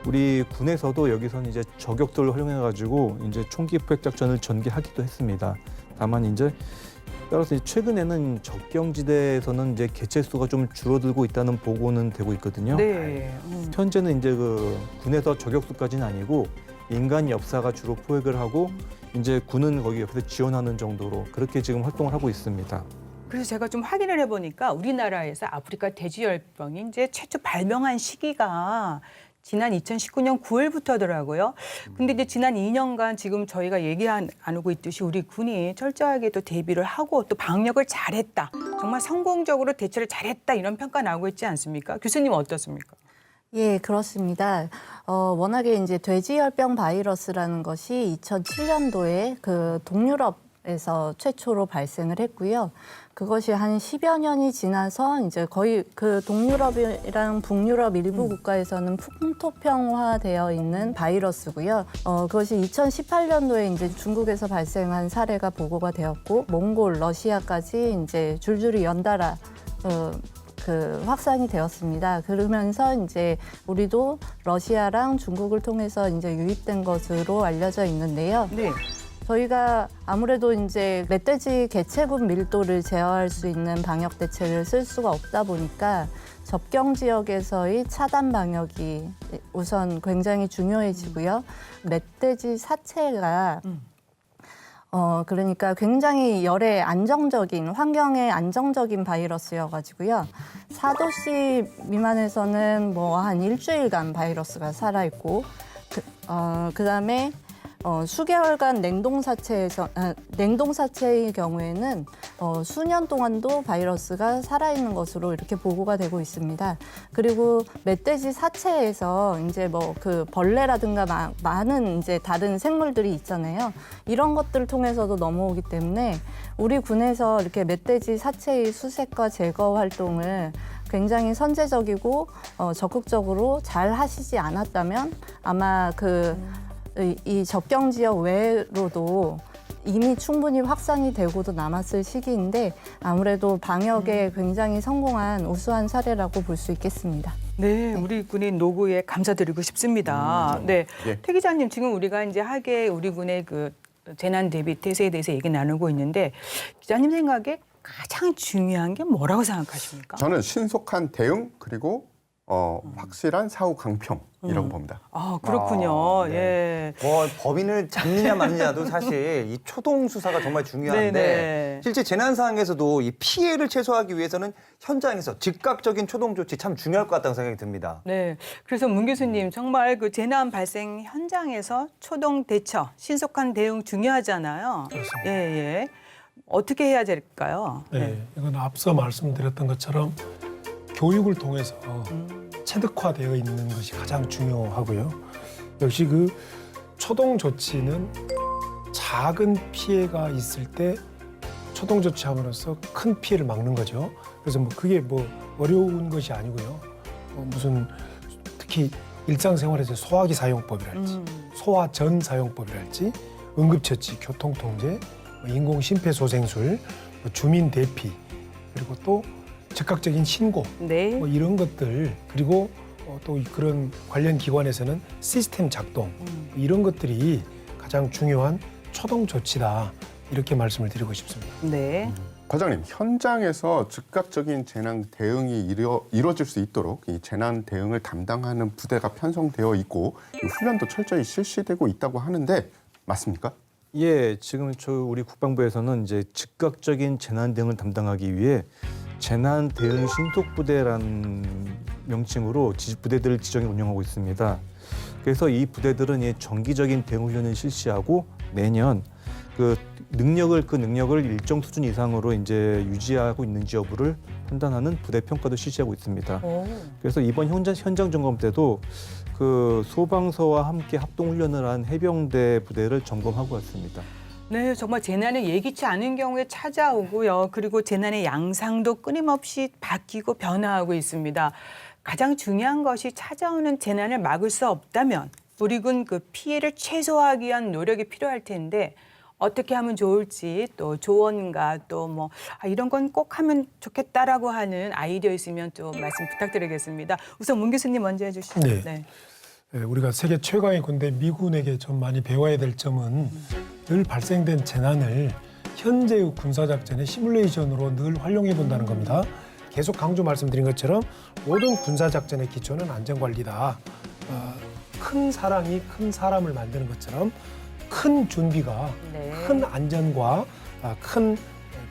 Speaker 4: 우리 군에서도 여기서는 이제 저격도를 활용해 가지고 이제 총기 포획 작전을 전개하기도 했습니다. 다만 이제 따라서 최근에는 적경지대에서는 이제 개체 수가 좀 줄어들고 있다는 보고는 되고 있거든요.
Speaker 1: 네.
Speaker 4: 현재는 이제 그 군에서 저격수까지는 아니고 인간 엽사가 주로 포획을 하고 이제 군은 거기 옆에서 지원하는 정도로 그렇게 지금 활동을 하고 있습니다.
Speaker 1: 그래서 제가 좀 확인을 해보니까 우리나라에서 아프리카 돼지열병이 이제 최초 발병한 시기가 지난 2019년 9월부터더라고요. 근데 이제 지난 2년간 지금 저희가 얘기 나누고 있듯이 우리 군이 철저하게 또 대비를 하고 또 방역을 잘했다. 정말 성공적으로 대처를 잘했다 이런 평가 나오고 있지 않습니까? 교수님 어떻습니까?
Speaker 6: 예, 그렇습니다. 워낙에 이제 돼지열병 바이러스라는 것이 2007년도에 그 동유럽에서 최초로 발생을 했고요. 그것이 한 10여 년이 지나서 이제 거의 그 동유럽이랑 북유럽 일부 국가에서는 풍토병화되어 있는 바이러스고요. 그것이 2018년도에 이제 중국에서 발생한 사례가 보고가 되었고, 몽골, 러시아까지 이제 줄줄이 연달아 그 확산이 되었습니다. 그러면서 이제 우리도 러시아랑 중국을 통해서 이제 유입된 것으로 알려져 있는데요.
Speaker 1: 네.
Speaker 6: 저희가 아무래도 이제 멧돼지 개체군 밀도를 제어할 수 있는 방역 대책을 쓸 수가 없다 보니까 접경 지역에서의 차단 방역이 우선 굉장히 중요해지고요. 멧돼지 사체가 그러니까 굉장히 열에 안정적인, 환경에 안정적인 바이러스여가지고요. 4도씨 미만에서는 뭐 한 일주일간 바이러스가 살아있고, 그다음에 수개월간 냉동사체의 경우에는 수년 동안도 바이러스가 살아있는 것으로 이렇게 보고가 되고 있습니다. 그리고 멧돼지 사체에서 이제 뭐 그 벌레라든가 많은 이제 다른 생물들이 있잖아요. 이런 것들을 통해서도 넘어오기 때문에 우리 군에서 이렇게 멧돼지 사체의 수색과 제거 활동을 굉장히 선제적이고 적극적으로 잘 하시지 않았다면 아마 이 접경 지역 외로도 이미 충분히 확산이 되고도 남았을 시기인데 아무래도 방역에 굉장히 성공한 우수한 사례라고 볼 수 있겠습니다.
Speaker 1: 네, 우리 군인 노고에 감사드리고 싶습니다. 네,
Speaker 2: 예.
Speaker 1: 태 기자님 지금 우리가 이제 하계 우리 군의 그 재난 대비 태세에 대해서 얘기 나누고 있는데 기자님 생각에 가장 중요한 게 뭐라고 생각하십니까?
Speaker 2: 저는 신속한 대응 그리고 확실한 사후 강평이라고 봅니다.
Speaker 1: 아, 그렇군요.
Speaker 3: 네.
Speaker 1: 예.
Speaker 3: 뭐 법인을 잡느냐 마느냐도 사실 이 초동 수사가 정말 중요한데
Speaker 1: 네네.
Speaker 3: 실제 재난 상황에서도 이 피해를 최소화하기 위해서는 현장에서 즉각적인 초동 조치 참 중요할 것 같다는 생각이 듭니다.
Speaker 1: 네. 그래서 문 교수님 정말 그 재난 발생 현장에서 초동 대처, 신속한 대응 중요하잖아요.
Speaker 5: 그렇습니다.
Speaker 1: 예, 예. 어떻게 해야 될까요?
Speaker 5: 네, 이건 앞서 말씀드렸던 것처럼 교육을 통해서 체득화되어 있는 것이 가장 중요하고요. 역시 그 초동 조치는 작은 피해가 있을 때 초동 조치함으로써 큰 피해를 막는 거죠. 그래서 뭐 그게 뭐 어려운 것이 아니고요. 무슨 특히 일상생활에서 소화기 사용법이랄지 소화 전 사용법이랄지 응급처치, 교통통제, 인공 심폐소생술, 주민 대피 그리고 또 즉각적인 신고
Speaker 1: 네.
Speaker 5: 뭐 이런 것들 그리고 또 그런 관련 기관에서는 시스템 작동 이런 것들이 가장 중요한 초동 조치다 이렇게 말씀을 드리고 싶습니다.
Speaker 1: 네.
Speaker 2: 과장님, 현장에서 즉각적인 재난 대응이 이루어질 수 있도록 이 재난 대응을 담당하는 부대가 편성되어 있고 이 훈련도 철저히 실시되고 있다고 하는데 맞습니까?
Speaker 4: 예, 지금 우리 국방부에서는 이제 즉각적인 재난 대응을 담당하기 위해 재난 대응 신속부대라는 명칭으로 부대들을 지정해 운영하고 있습니다. 그래서 이 부대들은 정기적인 대응 훈련을 실시하고 매년 그 능력을 일정 수준 이상으로 이제 유지하고 있는지 여부를 판단하는 부대 평가도 실시하고 있습니다.
Speaker 1: 오.
Speaker 4: 그래서 이번 현장 점검 때도 그 소방서와 함께 합동 훈련을 한 해병대 부대를 점검하고 왔습니다.
Speaker 1: 네, 정말 재난은 예기치 않은 경우에 찾아오고요. 그리고 재난의 양상도 끊임없이 바뀌고 변화하고 있습니다. 가장 중요한 것이 찾아오는 재난을 막을 수 없다면 우리 군 그 피해를 최소화하기 위한 노력이 필요할 텐데 어떻게 하면 좋을지 또 조언과 또 뭐 이런 건 꼭 하면 좋겠다라고 하는 아이디어 있으면 좀 말씀 부탁드리겠습니다. 우선 문 교수님 먼저 해주시죠.
Speaker 5: 네. 우리가 세계 최강의 군대 미군에게 좀 많이 배워야 될 점은 늘 발생된 재난을 현재의 군사작전의 시뮬레이션으로 늘 활용해 본다는 겁니다. 계속 강조 말씀드린 것처럼 모든 군사작전의 기초는 안전관리다. 큰 사랑이 큰 사람을 만드는 것처럼 큰 준비가
Speaker 1: 네.
Speaker 5: 큰 안전과 큰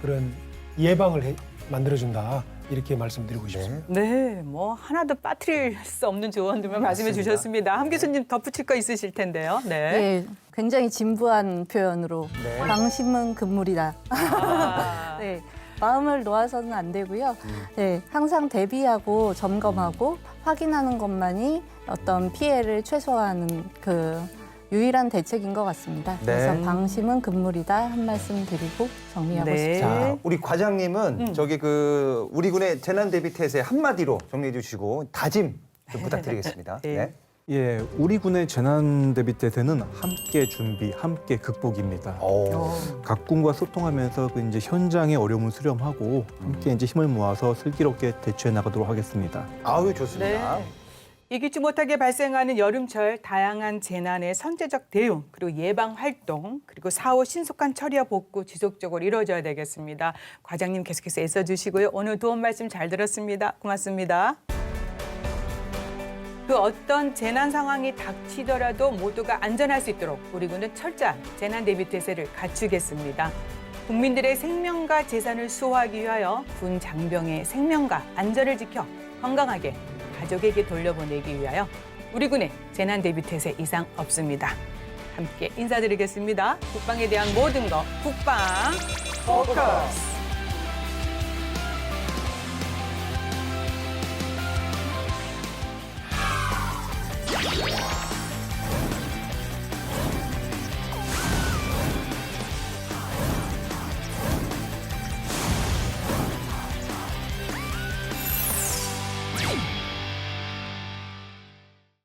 Speaker 5: 그런 예방을 만들어준다. 이렇게 말씀드리고 싶습니다.
Speaker 1: 네, 뭐 하나도 빠뜨릴 수 없는 조언들만 말씀해 주셨습니다. 함 교수님 덧붙일 거 있으실 텐데요. 네.
Speaker 6: 네, 굉장히 진부한 표현으로
Speaker 3: 네.
Speaker 6: 방심은 금물이다.
Speaker 1: 아,
Speaker 6: 네, 마음을 놓아서는 안 되고요. 네, 항상 대비하고 점검하고 확인하는 것만이 어떤 피해를 최소화하는 그 유일한 대책인 것 같습니다.
Speaker 3: 네.
Speaker 6: 그래서 방심은 금물이다 한 말씀 드리고 정리하고
Speaker 1: 네.
Speaker 6: 싶습니다.
Speaker 3: 자, 우리 과장님은 저기 그 우리 군의 재난 대비 태세 한마디로 정리해 주시고 다짐 좀 부탁드리겠습니다.
Speaker 1: 네.
Speaker 3: 네.
Speaker 4: 예, 우리 군의 재난 대비 태세는 함께 준비, 함께 극복입니다. 각 군과 소통하면서 그 이제 현장의 어려움을 수렴하고 함께 이제 힘을 모아서 슬기롭게 대처해 나가도록 하겠습니다.
Speaker 3: 아유, 좋습니다.
Speaker 1: 네. 예기치 못하게 발생하는 여름철 다양한 재난의 선제적 대응, 그리고 예방 활동, 그리고 사후 신속한 처리와 복구 지속적으로 이루어져야 되겠습니다. 과장님 계속해서 애써주시고요. 오늘 도움 말씀 잘 들었습니다. 고맙습니다. 그 어떤 재난 상황이 닥치더라도 모두가 안전할 수 있도록 우리 군은 철저한 재난 대비 태세를 갖추겠습니다. 국민들의 생명과 재산을 수호하기 위하여 군 장병의 생명과 안전을 지켜 건강하게 가족에게 돌려보내기 위하여 우리 군의 재난 대비 태세 이상 없습니다. 함께 인사드리겠습니다. 국방에 대한 모든 것 국방 포커스.